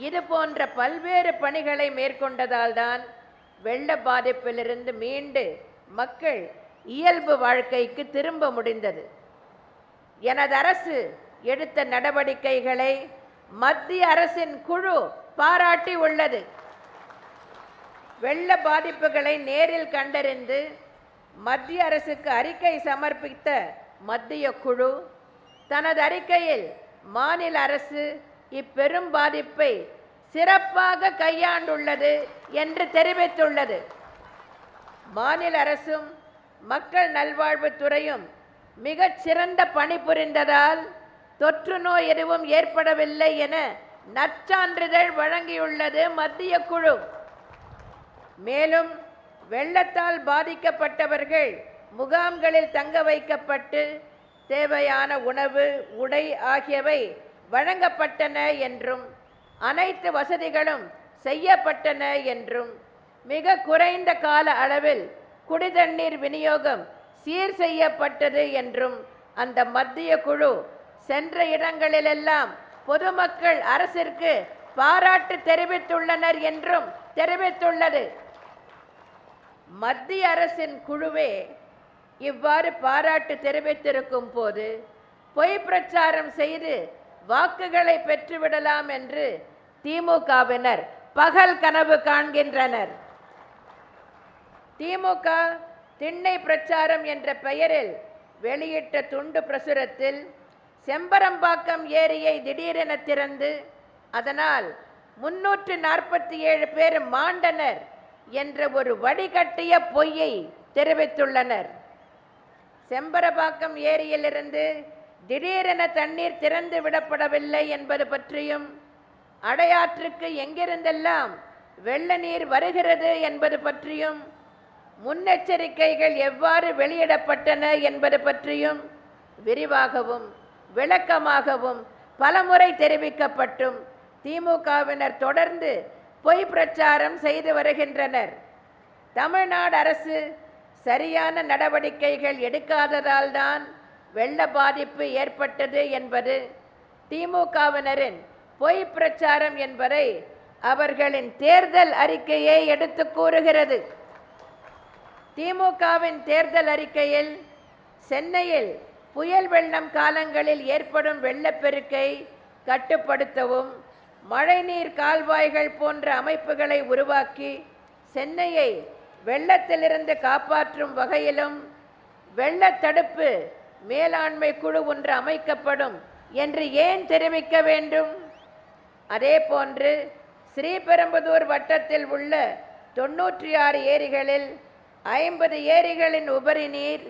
இது போன்ற பல்வேறு பணிகளை மேற்கொண்டதால் தான் வெள்ள பாதிப்பிலிருந்து மீண்டு மக்கள் இயல்பு வாழ்க்கைக்கு திரும்ப முடிந்தது. எனது அரசு எடுத்த நடவடிக்கைகளை மத்திய அரசின் குழு பாராட்டி உள்ளது. வெள்ள பாதிப்புகளை நேரில் கண்டறிந்து மத்திய அரசுக்கு அறிக்கை சமர்ப்பித்த மத்திய குழு தனது அறிக்கையில் மாநில அரசு இப்பெரும் பாதிப்பை சிறப்பாக கையாண்டுள்ளது என்று தெரிவித்துள்ளது. மாநில அரசும் மக்கள் நல்வாழ்வுத்துறையும் மிகச் சிறந்த பணி புரிந்ததால் தொற்று நோய் எதுவும் ஏற்படவில்லை என நற்சான்றிதழ் வழங்கியுள்ளது மத்திய குழு. மேலும் வெள்ளத்தால் பாதிக்கப்பட்டவர்கள் முகாம்களில் தங்க வைக்கப்பட்டு தேவையான உணவு, உடை ஆகியவை வழங்கப்பட்டன என்றும் அனைத்து வசதிகளும் செய்யப்பட்டன என்றும் மிக குறைந்த கால அளவில் குடிதண்ணீர் விநியோகம் சீர் செய்யப்பட்டது என்றும் அந்த மத்திய குழு சென்ற இடங்களிலெல்லாம் பொதுமக்கள் அரசிற்கு பாராட்டு தெரிவித்துள்ளனர் என்றும் தெரிவித்துள்ளது. மத்திய அரசின் குழுவே இவ்வாறு பாராட்டு தெரிவித்திருக்கும் போது பொய் பிரச்சாரம் செய்து வாக்குகளை பெற்றுவிடலாம் என்று திமுகவினர் பகல் கனவு காண்கின்றனர். திமுக திண்ணை பிரச்சாரம் என்ற பெயரில் வெளியிட்ட துண்டு பிரசுரத்தில் செம்பரம்பாக்கம் ஏரியை திடீரென திறந்து அதனால் 347 பேர் மாண்டனர் என்ற ஒரு வடிகட்டிய பொய்யை தெரிவித்துள்ளனர். செம்பரபாக்கம் ஏரியிலிருந்து திடீரென தண்ணீர் திறந்து விடப்படவில்லை என்பது பற்றியும், அடையாற்றுக்கு எங்கிருந்தெல்லாம் வெள்ள நீர் வருகிறது என்பது பற்றியும், முன்னெச்சரிக்கைகள் எவ்வாறு வெளியிடப்பட்டன என்பது பற்றியும் விரிவாகவும் விளக்கமாகவும் பலமுறை தெரிவிக்கப்பட்டும் திமுகவினர் தொடர்ந்து பொய் பிரச்சாரம் செய்து வருகின்றனர். தமிழ்நாடு அரசு சரியான நடவடிக்கைகள் எடுக்காததால் தான் வெள்ள பாதிப்பு ஏற்பட்டது என்பது திமுகவினரின் பொய் பிரச்சாரம் என்பதை அவர்களின் தேர்தல் அறிக்கையை எடுத்து கூறுகிறது. திமுகவின் தேர்தல் அறிக்கையில் சென்னையில் புயல் வெள்ளம் காலங்களில் ஏற்படும் வெள்ளப்பெருக்கை கட்டுப்படுத்தவும், மழைநீர் கால்வாய்கள் போன்ற அமைப்புகளை உருவாக்கி சென்னையை வெள்ளத்திலிருந்து காப்பாற்றும் வகையிலும் வெள்ள தடுப்பு மேலாண்மை குழு ஒன்று அமைக்கப்படும் என்று ஏன் தெரிவிக்க வேண்டும்? அதே போன்று ஸ்ரீபெரும்புதூர் வட்டத்தில் உள்ள 96 ஏரிகளில் 50 ஏரிகளின் உபரி நீர்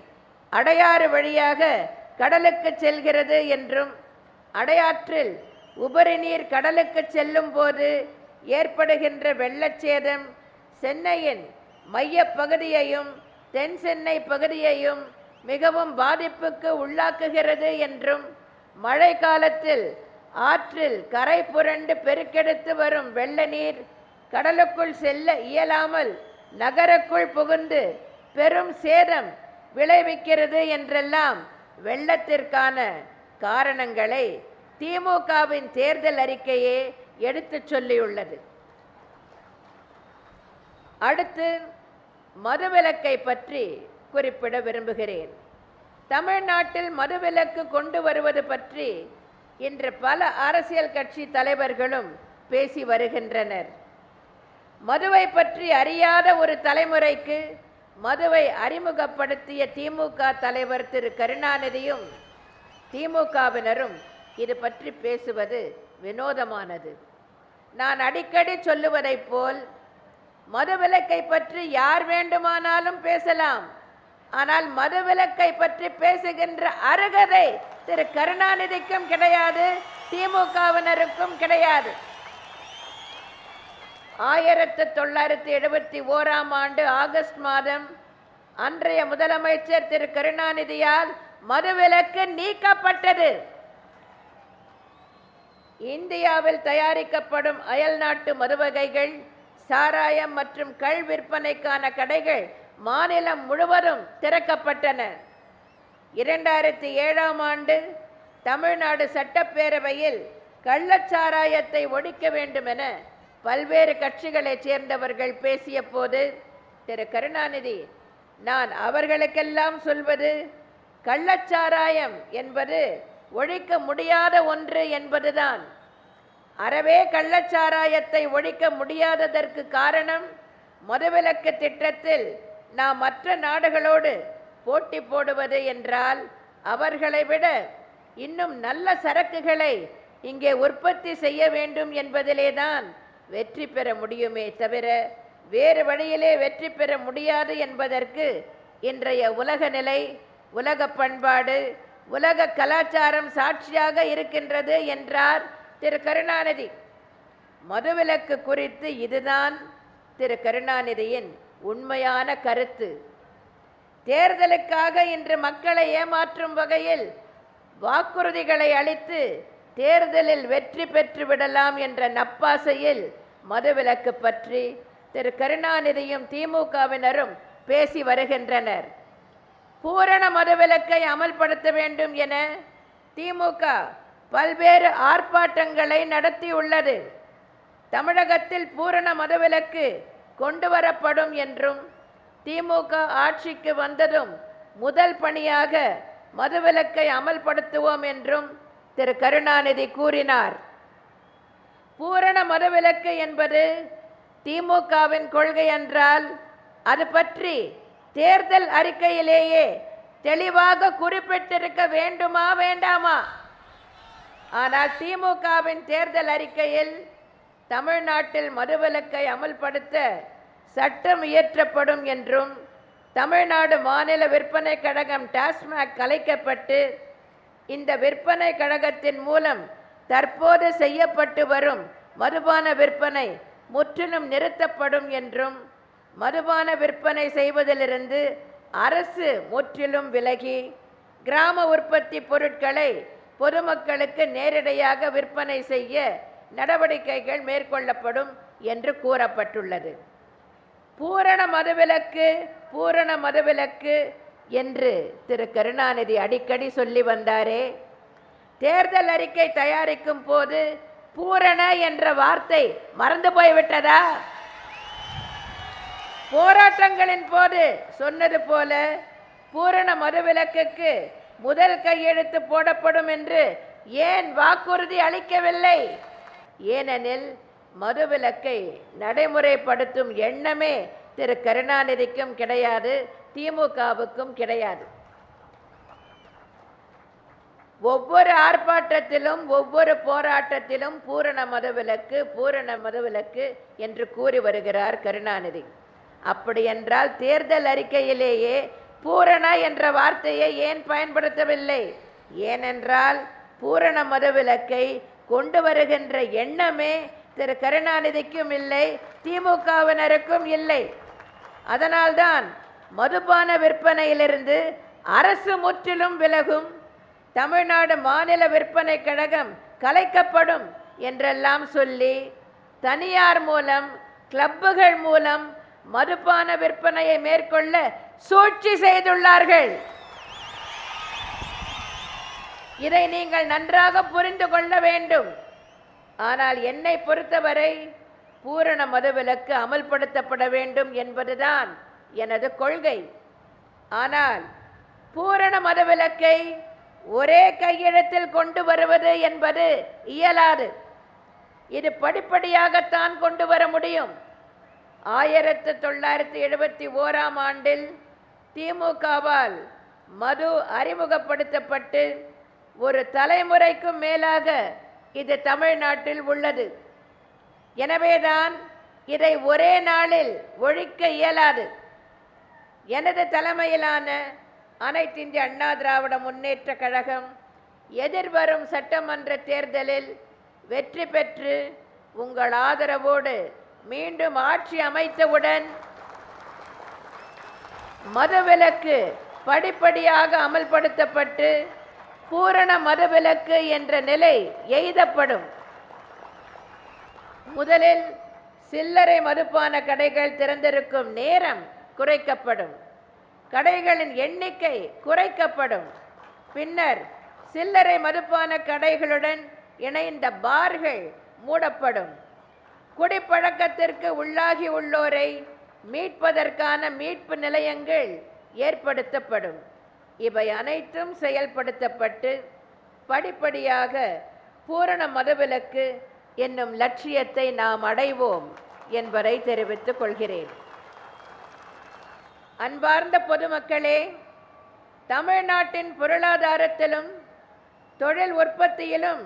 அடையாறு வழியாக கடலுக்கு செல்கிறது என்றும், அடையாற்றில் உபரி நீர் கடலுக்கு செல்லும் போது ஏற்படுகின்ற வெள்ளச்சேதம் சென்னையின் மைய பகுதியையும் தென் சென்னை பகுதியையும் மிகவும் பாதிப்புக்கு உள்ளாக்குகிறது என்றும், மழை காலத்தில் ஆற்றில் கரை புரண்டு பெருக்கெடுத்து வரும் வெள்ள நீர் கடலுக்குள் செல்ல இயலாமல் நகருக்குள் புகுந்து பெரும் சேதம் விளைவிக்கிறது என்றெல்லாம் வெள்ளத்திற்கான காரணங்களை திமுகவின் தேர்தல் அறிக்கையே எடுத்துச் சொல்லியுள்ளது. அடுத்து மதுவிலக்கை பற்றி குறிப்பிட விரும்புகிறேன். தமிழ்நாட்டில் மதுவிலக்கு கொண்டு வருவது பற்றி இன்று பல அரசியல் கட்சி தலைவர்களும் பேசி வருகின்றனர். மதுவை பற்றி அறியாத ஒரு தலைமுறைக்கு மதுவை அறிமுகப்படுத்திய திமுக தலைவர் திரு கருணாநிதியும் திமுகவினரும் இது பற்றி பேசுவது வினோதமானது. நான் அடிக்கடி சொல்லுவதைப் போல் மதுவிலக்கை பற்றி யார் வேண்டுமானாலும் பேசலாம். ஆனால் மதுவிலக்கை பற்றி பேசுகின்ற அருகதை திரு கருணாநிதிக்கும் கிடையாது, திமுகவினருக்கும் கிடையாது. 1971 ஆகஸ்ட் மாதம் அன்றைய முதலமைச்சர் திரு கருணாநிதியால் மதுவிலக்கு நீக்கப்பட்டது. இந்தியாவில் தயாரிக்கப்படும் அயல்நாட்டு மதுவகைகள், சாராயம் மற்றும் கள் விற்பனைக்கான கடைகள் மாநிலம் முழுவதும் திறக்கப்பட்டன. 2007 தமிழ்நாடு சட்டப்பேரவையில் கள்ளச்சாராயத்தை ஒழிக்க வேண்டும் என பல்வேறு கட்சிகளைச் சேர்ந்தவர்கள் பேசிய போது திரு கருணாநிதி, நான் அவர்களுக்கெல்லாம் சொல்வது கள்ளச்சாராயம் என்பது ஒழிக்க முடியாத ஒன்று என்பதுதான். அறவே கள்ளச்சாராயத்தை ஒழிக்க முடியாததற்கு காரணம் மதுவிலக்கு திட்டத்தில் நாம் மற்ற நாடுகளோடு போட்டி போடுவது என்றால் அவர்களை விட இன்னும் நல்ல சரக்குகளை இங்கே உற்பத்தி செய்ய வேண்டும் என்பதிலேதான் வெற்றி பெற முடியுமே தவிர வேறு வழியிலே வெற்றி பெற முடியாது என்பதற்கு இன்றைய உலக நிலை, உலக பண்பாடு, உலக கலாச்சாரம் சாட்சியாக இருக்கின்றது என்றார் திரு கருணாநிதி. மதுவிலக்கு குறித்து இதுதான் திரு கருணாநிதியின் உண்மையான கருத்து. தேர்தலுக்காக இன்று மக்களை ஏமாற்றும் வகையில் வாக்குறுதிகளை அளித்து தேர்தலில் வெற்றி பெற்று விடலாம் என்ற நப்பாசையில் மதுவிலக்கு பற்றி திரு கருணாநிதியும் திமுகவினரும் பேசி வருகின்றனர். பூரண மதுவிலக்கை அமல்படுத்த வேண்டும் என திமுக பல்வேறு ஆர்ப்பாட்டங்களை நடத்தியுள்ளது. தமிழகத்தில் பூரண மதுவிலக்கு கொண்டு வரப்படும் என்றும், திமுக ஆட்சிக்கு வந்ததும் முதல் பணியாக மதுவிலக்கை அமல்படுத்துவோம் என்றும் திரு கருணாநிதி கூறினார். பூரண மதுவிலக்கு என்பது திமுகவின் கொள்கை என்றால் அது பற்றி தேர்தல் அறிக்கையிலேயே தெளிவாக குறிப்பிட்டிருக்க வேண்டுமா வேண்டாமா? ஆனால் திமுகவின் தேர்தல் அறிக்கையில் தமிழ்நாட்டில் மதுவிலக்கை அமல்படுத்த சட்டம் இயற்றப்படும் என்றும், தமிழ்நாடு மாநில விற்பனை கழகம் டாஸ்மாக் கலைக்கப்பட்டு இந்த விற்பனை கழகத்தின் மூலம் தற்போது செய்யப்பட்டு வரும் மதுபான விற்பனை முற்றிலும் நிறுத்தப்படும் என்றும் மதுபான விற்பனை செய்வதிலிருந்து அரசு முற்றிலும் விலகி கிராம உற்பத்தி பொருட்களை பொதுமக்களுக்கு நேரடியாக விற்பனை செய்ய நடவடிக்கைகள் மேற்கொள்ளப்படும் என்று கூறப்பட்டுள்ளது. பூரண மதுவிலக்கு என்று திரு கருணாநிதி அடிக்கடி சொல்லி வந்தாரே, தேர்தல் அறிக்கை தயாரிக்கும் போது பூரண என்ற வார்த்தை மறந்து போய்விட்டதா? போராட்டங்களின் போது சொன்னது போல பூரண மதுவிலக்குக்கு முதல் கையெழுத்து போடப்படும் என்று ஏன் வாக்குறுதி அளிக்கவில்லை? ஏனெனில் மதுவிலக்கை நடைமுறைப்படுத்தும் எண்ணமே திரு கருணாநிதிக்கும் கிடையாது, திமுகவுக்கும் கிடையாது. ஒவ்வொரு ஆர்ப்பாட்டத்திலும் ஒவ்வொரு போராட்டத்திலும் பூரண மதுவிலக்கு என்று கூறி வருகிறார் கருணாநிதி. அப்படி என்றால் தேர்தல் அறிக்கையிலேயே பூரண என்ற வார்த்தையை ஏன் பயன்படுத்தவில்லை? ஏனென்றால் பூரண மதுவிலக்கை கொண்டு வருகின்ற எண்ணமே திரு கருணாநிதிக்கும் இல்லை, திமுகவினருக்கும் இல்லை. அதனால்தான் மதுபான விற்பனையிலிருந்து அரசு முற்றிலும் விலகும், தமிழ்நாடு மாநில விற்பனை கழகம் கலைக்கப்படும் என்றெல்லாம் சொல்லி தனியார் மூலம் கிளப்புகள் மூலம் மதுபான விற்பனையை மேற்கொள்ள சூழ்ச்சி செய்துள்ளார்கள். இதை நீங்கள் நன்றாக புரிந்து கொள்ள வேண்டும். ஆனால் என்னை பொறுத்தவரை பூரண மதுவிலக்கு அமல்படுத்தப்பட வேண்டும் என்பதுதான் எனது கொள்கை. ஆனால் பூரண மதுவிலக்கை ஒரே கையெழுத்தில் கொண்டு வருவது என்பது இயலாது. இது படிப்படியாகத்தான் கொண்டு வர முடியும். 1971ஆம் ஆண்டில் திமுகவால் மது அறிமுகப்படுத்தப்பட்டு ஒரு தலைமுறைக்கும் மேலாக இது தமிழ்நாட்டில் உள்ளது. எனவேதான் இதை ஒரே நாளில் ஒழிக்க இயலாது. எனது தலைமையிலான அனைத்து இந்திய அண்ணா திராவிட முன்னேற்ற கழகம் எதிர்வரும் சட்டமன்ற தேர்தலில் வெற்றி பெற்று உங்கள் ஆதரவோடு மீண்டும் ஆட்சி அமைத்தவுடன் மதுவிலக்கு படிப்படியாக அமல்படுத்தப்பட்டு பூரண மதுவிலக்கு என்ற நிலை எய்தப்படும். முதலில் சில்லறை மதுபான கடைகள் திறந்திருக்கும் நேரம் குறைக்கப்படும், கடைகளின் எண்ணிக்கை குறைக்கப்படும். பின்னர் சில்லறை மதுபான கடைகளுடன் இணைந்த பார்கள் மூடப்படும். குடிப்பழக்கத்திற்கு உள்ளாகி உள்ளோரை மீட்பதற்கான மீட்பு நிலையங்கள் ஏற்படுத்தப்படும். இவை அனைத்தும் செயல்படுத்தப்பட்டு படிப்படியாக பூரண மதுவிலக்கு என்னும் லட்சியத்தை நாம் அடைவோம் என்பதை தெரிவித்துக் கொள்கிறேன். அன்பார்ந்த பொதுமக்களே, தமிழ்நாட்டின் பொருளாதாரத்திலும் தொழில் உற்பத்தியிலும்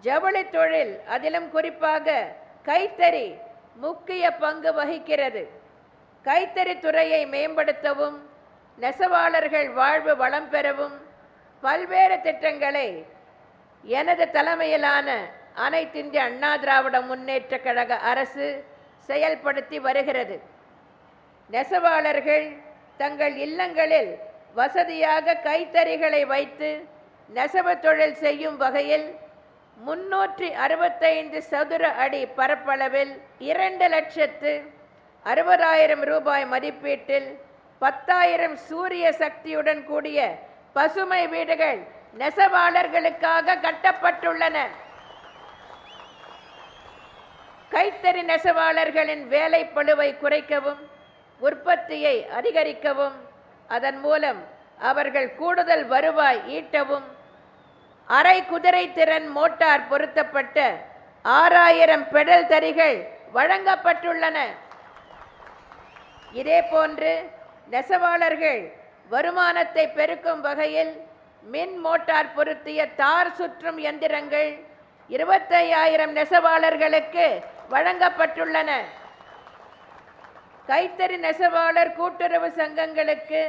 ஜவுளி தொழில், அதிலும் குறிப்பாக கைத்தறி முக்கிய பங்கு வகிக்கிறது. கைத்தறி துறையை மேம்படுத்தவும் நெசவாளர்கள் வாழ்வு வளம் பெறவும் பல்வேறு திட்டங்களை எனது தலைமையிலான அனைத்து இந்திய அண்ணா திராவிட முன்னேற்ற கழக அரசு செயல்படுத்தி வருகிறது. நெசவாளர்கள் தங்கள் இல்லங்களில் வசதியாக கைத்தறிகளை வைத்து நெசவு தொழில் செய்யும் வகையில் 365 சதுர அடி பரப்பளவில் 2,60,000 ரூபாய் மதிப்பீட்டில் 10,000 சூரிய சக்தியுடன் கூடிய பசுமை வீடுகள் நெசவாளர்களுக்காக கட்டப்பட்டுள்ளன. கைத்தறி நெசவாளர்களின் வேலை பளுவை குறைக்கவும் உற்பத்தியை அதிகரிக்கவும் அதன் மூலம் அவர்கள் கூடுதல் வருவாய் ஈட்டவும் அரை குதிரை திறன் மோட்டார் பொருத்தப்பட்ட 6,000 பெடல் தறிகள் வழங்கப்பட்டுள்ளன. இதேபோன்று நெசவாளர்கள் வருமானத்தை பெருக்கும் வகையில் மின் மோட்டார் பொருத்திய தார் சுற்றும் எந்திரங்கள் 25,000 நெசவாளர்களுக்கு வழங்கப்பட்டுள்ளன. கைத்தறி நெசவாளர் கூட்டுறவு சங்கங்களுக்கு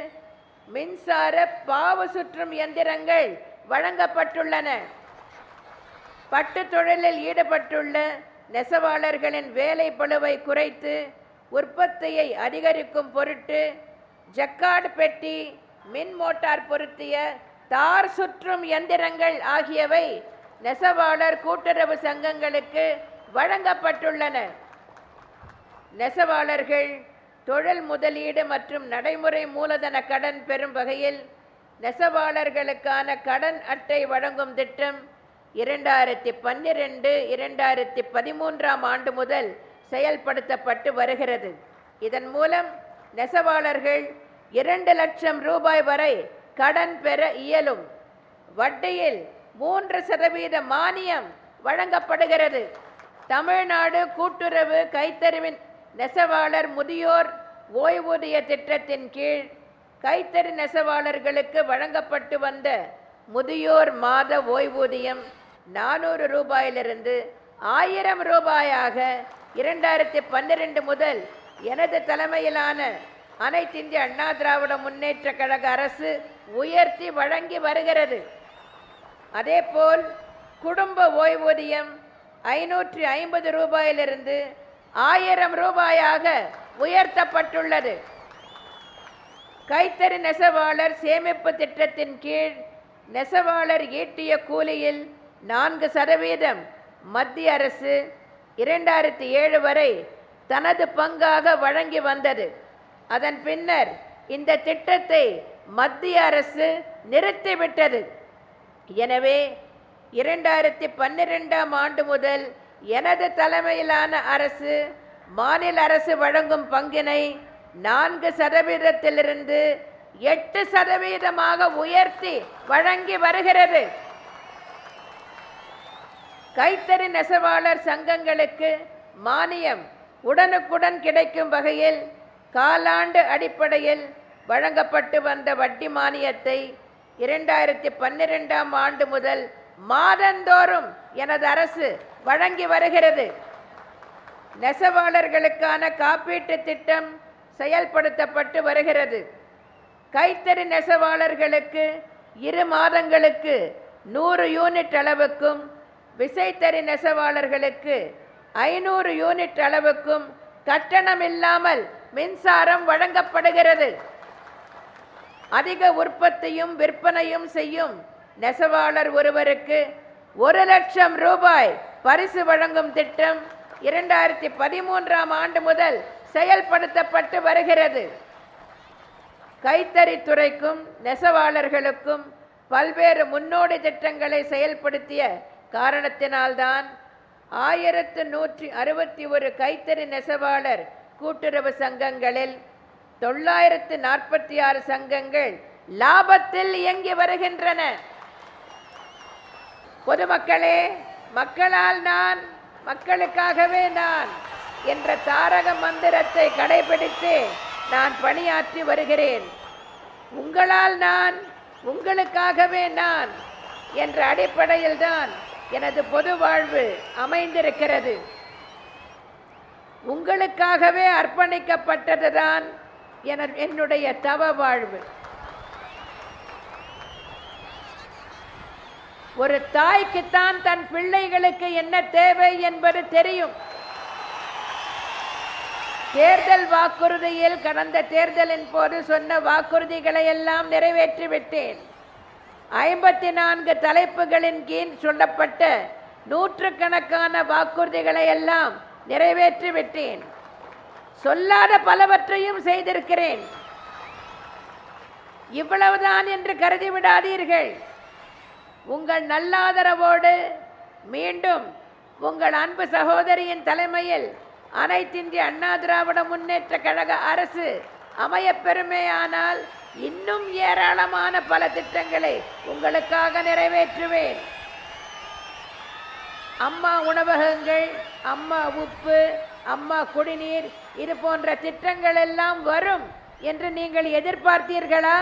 மின்சார பாவு சுற்றும் இயந்திரங்கள் வழங்கப்பட்டுள்ளன. பட்டு தொழிலில் ஈடுபட்டுள்ள நெசவாளர்களின் வேலை பளுவை குறைத்து உற்பத்தியை அதிகரிக்கும் பொருட்டு ஜக்கார்டு பெட்டி, மின் மோட்டார் பொருத்திய தார் சுற்றும் இயந்திரங்கள் ஆகியவை நெசவாளர் கூட்டுறவு சங்கங்களுக்கு வழங்கப்பட்டுள்ளன. நெசவாளர்கள் தொழில் முதலீடு மற்றும் நடைமுறை மூலதன கடன் பெறும் வகையில் நெசவாளர்களுக்கான கடன் அட்டை வழங்கும் திட்டம் 2012-2013 ஆண்டு முதல் செயல்படுத்தப்பட்டு வருகிறது. இதன் மூலம் நெசவாளர்கள் 2 லட்சம் ரூபாய் வரை கடன் பெற இயலும். வட்டியில் 3% மானியம் வழங்கப்படுகிறது. தமிழ்நாடு கூட்டுறவு கைத்தறிவின் நெசவாளர் முதியோர் ஓய்வூதிய திட்டத்தின் கீழ் கைத்தறி நெசவாளர்களுக்கு வழங்கப்பட்டு வந்த முதியோர் மாத ஓய்வூதியம் 400 ரூபாயிலிருந்து 1000 ரூபாயாக 2012 முதல் எனது தலைமையிலான அனைத்து இந்திய அண்ணா திராவிட முன்னேற்ற கழக அரசு உயர்த்தி வழங்கி வருகிறது. அதேபோல் குடும்ப ஓய்வூதியம் 550 ரூபாயிலிருந்து 1000 ரூபாயாக உயர்த்தப்பட்டுள்ளது. கைத்தறி நெசவாளர் சேமிப்பு திட்டத்தின் கீழ் நெசவாளர் ஈட்டிய கூலியில் 4% மத்திய அரசு 2007 வரை தனது பங்காக வழங்கி வந்தது. அதன் பின்னர் இந்த திட்டத்தை மத்திய அரசு நிறுத்திவிட்டது. எனவே 2012 ஆண்டு முதல் எனது தலைமையிலான அரசு மாநில அரசு வழங்கும் பங்கினை 4%-லிருந்து 8% உயர்த்தி வழங்கி வருகிறது. கைத்தறி நெசவாளர் சங்கங்களுக்கு மானியம் உடனுக்குடன் கிடைக்கும் வகையில் காலாண்டு அடிப்படையில் வழங்கப்பட்டு வந்த வட்டி மானியத்தை 2012 ஆண்டு முதல் மாதந்தோறும் எனது அரசு வழங்கி வருகிறது. நெசவாளர்களுக்கான காப்பீட்டு திட்டம் செயல்படுத்தப்பட்டு வருகிறது. கைத்தறி நெசவாளர்களுக்கு 2 மாதங்களுக்கு 100 யூனிட் அளவுக்கும், விசைத்தறி நெசவாளர்களுக்கு 500 யூனிட் அளவுக்கும் கட்டணம் இல்லாமல் மின்சாரம் வழங்கப்படுகிறது. அதிக உற்பத்தியும் விற்பனையும் செய்யும் நெசவாளர் ஒருவருக்கு 1 லட்சம் ரூபாய் பரிசு வழங்கும் திட்டம் 2013 ஆண்டு முதல் செயல்படுத்தப்பட்டு வருகிறது. கைத்தறி துறைக்கும் நெசவாளர்களுக்கும் பல்வேறு முன்னோடி திட்டங்களை செயல்படுத்திய காரணத்தினால்தான் 1161 கைத்தறி நெசவாளர் கூட்டுறவு சங்கங்களில் 946 சங்கங்கள் லாபத்தில் இயங்கி வருகின்றன. பொதுமக்களே, மக்களால் நான், மக்களுக்காகவே நான் என்ற தாரக மந்திரத்தை கடைபிடித்து நான் பணியாற்றி வருகிறேன். உங்களால் நான், உங்களுக்காகவே நான் என்ற அடிப்படையில் தான் எனது பொது வாழ்வு அமைந்திருக்கிறது. உங்களுக்காகவே அர்ப்பணிக்கப்பட்டதுதான் என்னுடைய தவ வாழ்வு. ஒரு தாய்க்குத்தான் தன் பிள்ளைகளுக்கு என்ன தேவை என்பது தெரியும். தேர்தல் வாக்குறுதியில் கடந்த தேர்தலின் போது சொன்ன வாக்குறுதிகளை எல்லாம் நிறைவேற்றிவிட்டேன். 54 தலைப்புகளின் கீழ் சொல்லப்பட்ட நூற்றுக்கணக்கான வாக்குறுதிகளை எல்லாம் நிறைவேற்றிவிட்டேன். சொல்லாத பலவற்றையும் செய்திருக்கிறேன். இவ்வளவுதான் என்று கருதிவிடாதீர்கள். உங்கள் நல்லாதரவோடு மீண்டும் உங்கள் அன்பு சகோதரியின் தலைமையில் அனைத்து இந்திய அண்ணா திராவிட முன்னேற்ற கழக அரசு அமையப்பெறுமேயானால் இன்னும் ஏராளமான பல திட்டங்களை உங்களுக்காக நிறைவேற்றுவேன். அம்மா உணவகங்கள், அம்மா உப்பு, அம்மா குடிநீர், இது போன்ற திட்டங்கள் எல்லாம் வரும் என்று நீங்கள் எதிர்பார்த்தீர்களா?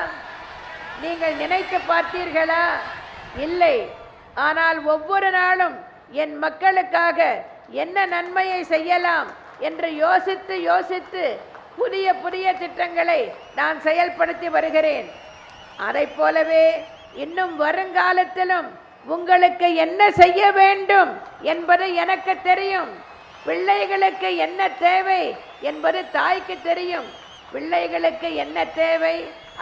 நீங்கள் நினைத்து பார்த்தீர்களா? இல்லை. ஆனால் ஒவ்வொரு நாளும் என் மக்களுக்காக என்ன நன்மையை செய்யலாம் என்று யோசித்து யோசித்து புதிய புதிய திட்டங்களை நான் செயல்படுத்தி வருகிறேன். அதைப் போலவே இன்னும் வருங்காலத்திலும் உங்களுக்கு என்ன செய்ய வேண்டும் என்பது எனக்கு தெரியும். பிள்ளைகளுக்கு என்ன தேவை என்பது தாய்க்கு தெரியும். பிள்ளைகளுக்கு என்ன தேவை,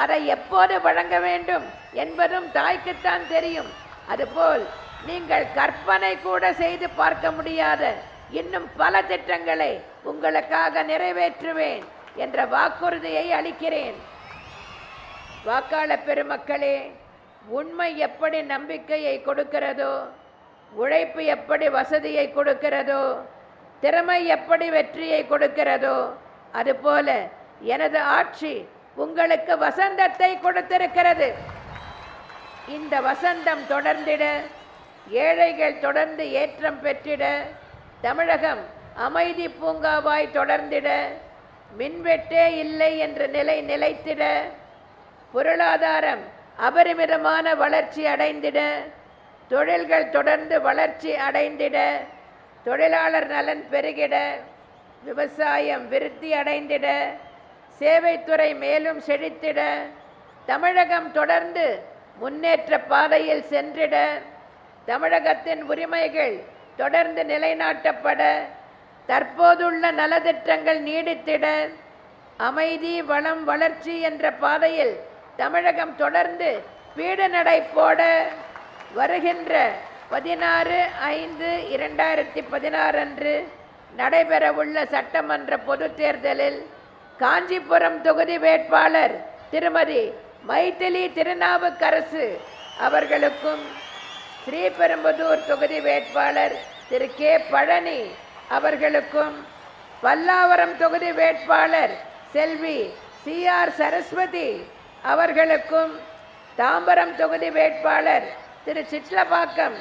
அதை எப்போது வழங்க வேண்டும் என்பதும் தாய்க்குத்தான் தெரியும். அதுபோல் நீங்கள் கற்பனை கூட செய்து பார்க்க முடியாத இன்னும் பல திட்டங்களை உங்களுக்காக நிறைவேற்றுவேன் என்ற வாக்குறுதியை அளிக்கிறேன். வாக்காளர் பெருமக்களே, உண்மை எப்படி நம்பிக்கையை கொடுக்கிறதோ, உழைப்பு எப்படி வசதியை கொடுக்கிறதோ, திறமை எப்படி வெற்றியை கொடுக்கிறதோ, அதுபோல எனது ஆட்சி உங்களுக்கு வசந்தத்தை கொடுத்திருக்கிறது. இந்த வசந்தம் தொடர்ந்திட, ஏழைகள் தொடர்ந்து ஏற்றம் பெற்றிட, தமிழகம் அமைதி பூங்காவாய் தொடர்ந்திட, மின்வெட்டே இல்லை என்ற நிலை நிலைத்திட, பொருளாதாரம் அபரிமிதமான வளர்ச்சி அடைந்திட, தொழில்கள் தொடர்ந்து வளர்ச்சி அடைந்திட, தொழிலாளர் நலன் பெருகிட, விவசாயம் விருத்தி அடைந்திட, சேவைத்துறை மேலும் செழித்திட, தமிழகம் தொடர்ந்து முன்னேற்ற பாதையில் சென்றிட, தமிழகத்தின் உரிமைகள் தொடர்ந்து நிலைநாட்டப்பட, தற்போதுள்ள நலத்திட்டங்கள் நீடித்திட, அமைதி வளம் வளர்ச்சி என்ற பாதையில் தமிழகம் தொடர்ந்து பீடு நடை போட, வருகின்ற 16/5/2016 அன்று நடைபெறவுள்ள சட்டமன்ற பொதுத் தேர்தலில் காஞ்சிபுரம் தொகுதி வேட்பாளர் திருமதி மைதிலி திருநாவுக்கரசு அவர்களுக்கும், ஸ்ரீபெரும்புதூர் தொகுதி வேட்பாளர் திரு கே பழனி அவர்களுக்கும், பல்லாவரம் தொகுதி வேட்பாளர் செல்வி CR சரஸ்வதி அவர்களுக்கும், தாம்பரம் தொகுதி வேட்பாளர் திரு சிட்லபாக்கம்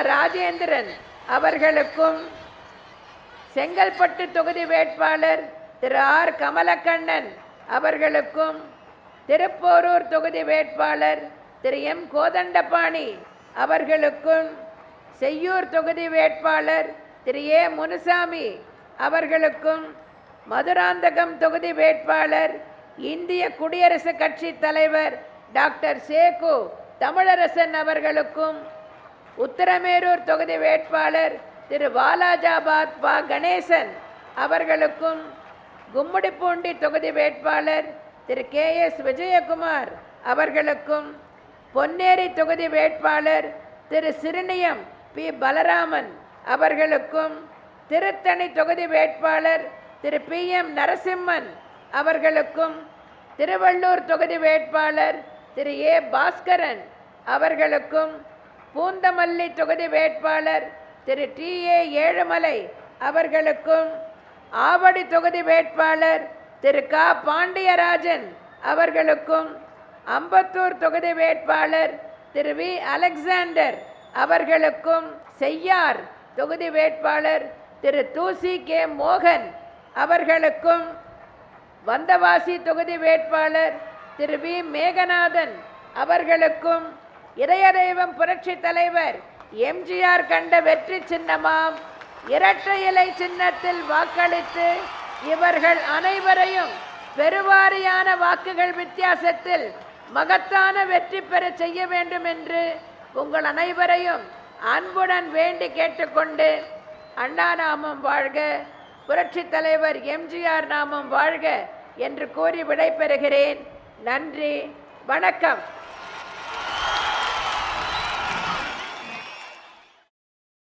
ராஜேந்திரன் அவர்களுக்கும், செங்கல்பட்டு தொகுதி வேட்பாளர் திரு R கமலக்கண்ணன் அவர்களுக்கும், திருப்போரூர் தொகுதி வேட்பாளர் திரு M கோதண்டபாணி அவர்களுக்கும், செய்யூர் தொகுதி வேட்பாளர் திரு A முனுசாமி அவர்களுக்கும், மதுராந்தகம் தொகுதி வேட்பாளர் இந்திய குடியரசுக் கட்சி தலைவர் டாக்டர் சேகு தமிழரசன் அவர்களுக்கும், உத்தரமேரூர் தொகுதி வேட்பாளர் திரு வாலாஜாபாத் பா கணேசன் அவர்களுக்கும், கும்மிடிப்பூண்டி தொகுதி வேட்பாளர் திரு KS விஜயகுமார் அவர்களுக்கும், பொன்னேரி தொகுதி வேட்பாளர் திரு சிறுனியம் P பலராமன் அவர்களுக்கும், திருத்தணி தொகுதி வேட்பாளர் திரு PM நரசிம்மன் அவர்களுக்கும், திருவள்ளூர் தொகுதி வேட்பாளர் திரு A பாஸ்கரன் அவர்களுக்கும், பூந்தமல்லி தொகுதி வேட்பாளர் திரு TA ஏழுமலை அவர்களுக்கும், ஆவடி தொகுதி வேட்பாளர் திரு K பாண்டியராஜன் அவர்களுக்கும், அம்பத்தூர் தொகுதி வேட்பாளர் திரு V அலெக்சாண்டர் அவர்களுக்கும், செய்யார் தொகுதி வேட்பாளர் திரு தூசி K மோகன் அவர்களுக்கும், வந்தவாசி தொகுதி வேட்பாளர் திரு V மேகநாதன் அவர்களுக்கும், இதயதெய்வம் புரட்சி தலைவர் MGR கண்ட வெற்றி சின்னமாம் இரட்டை இலை சின்னத்தில் வாக்களித்து இவர்கள் அனைவரையும் பெருவாரியான வாக்குகள் வித்தியாசத்தில் மகத்தான வெற்றி பெற செய்ய வேண்டும் என்று உங்கள் அனைவரையும் அன்புடன் வேண்டி கேட்டுக்கொண்டு, அண்ணா நாமம் வாழ்க, புரட்சி தலைவர் MGR நாமம் வாழ்க என்று கூறி விடைபெறுகிறேன். நன்றி, வணக்கம்.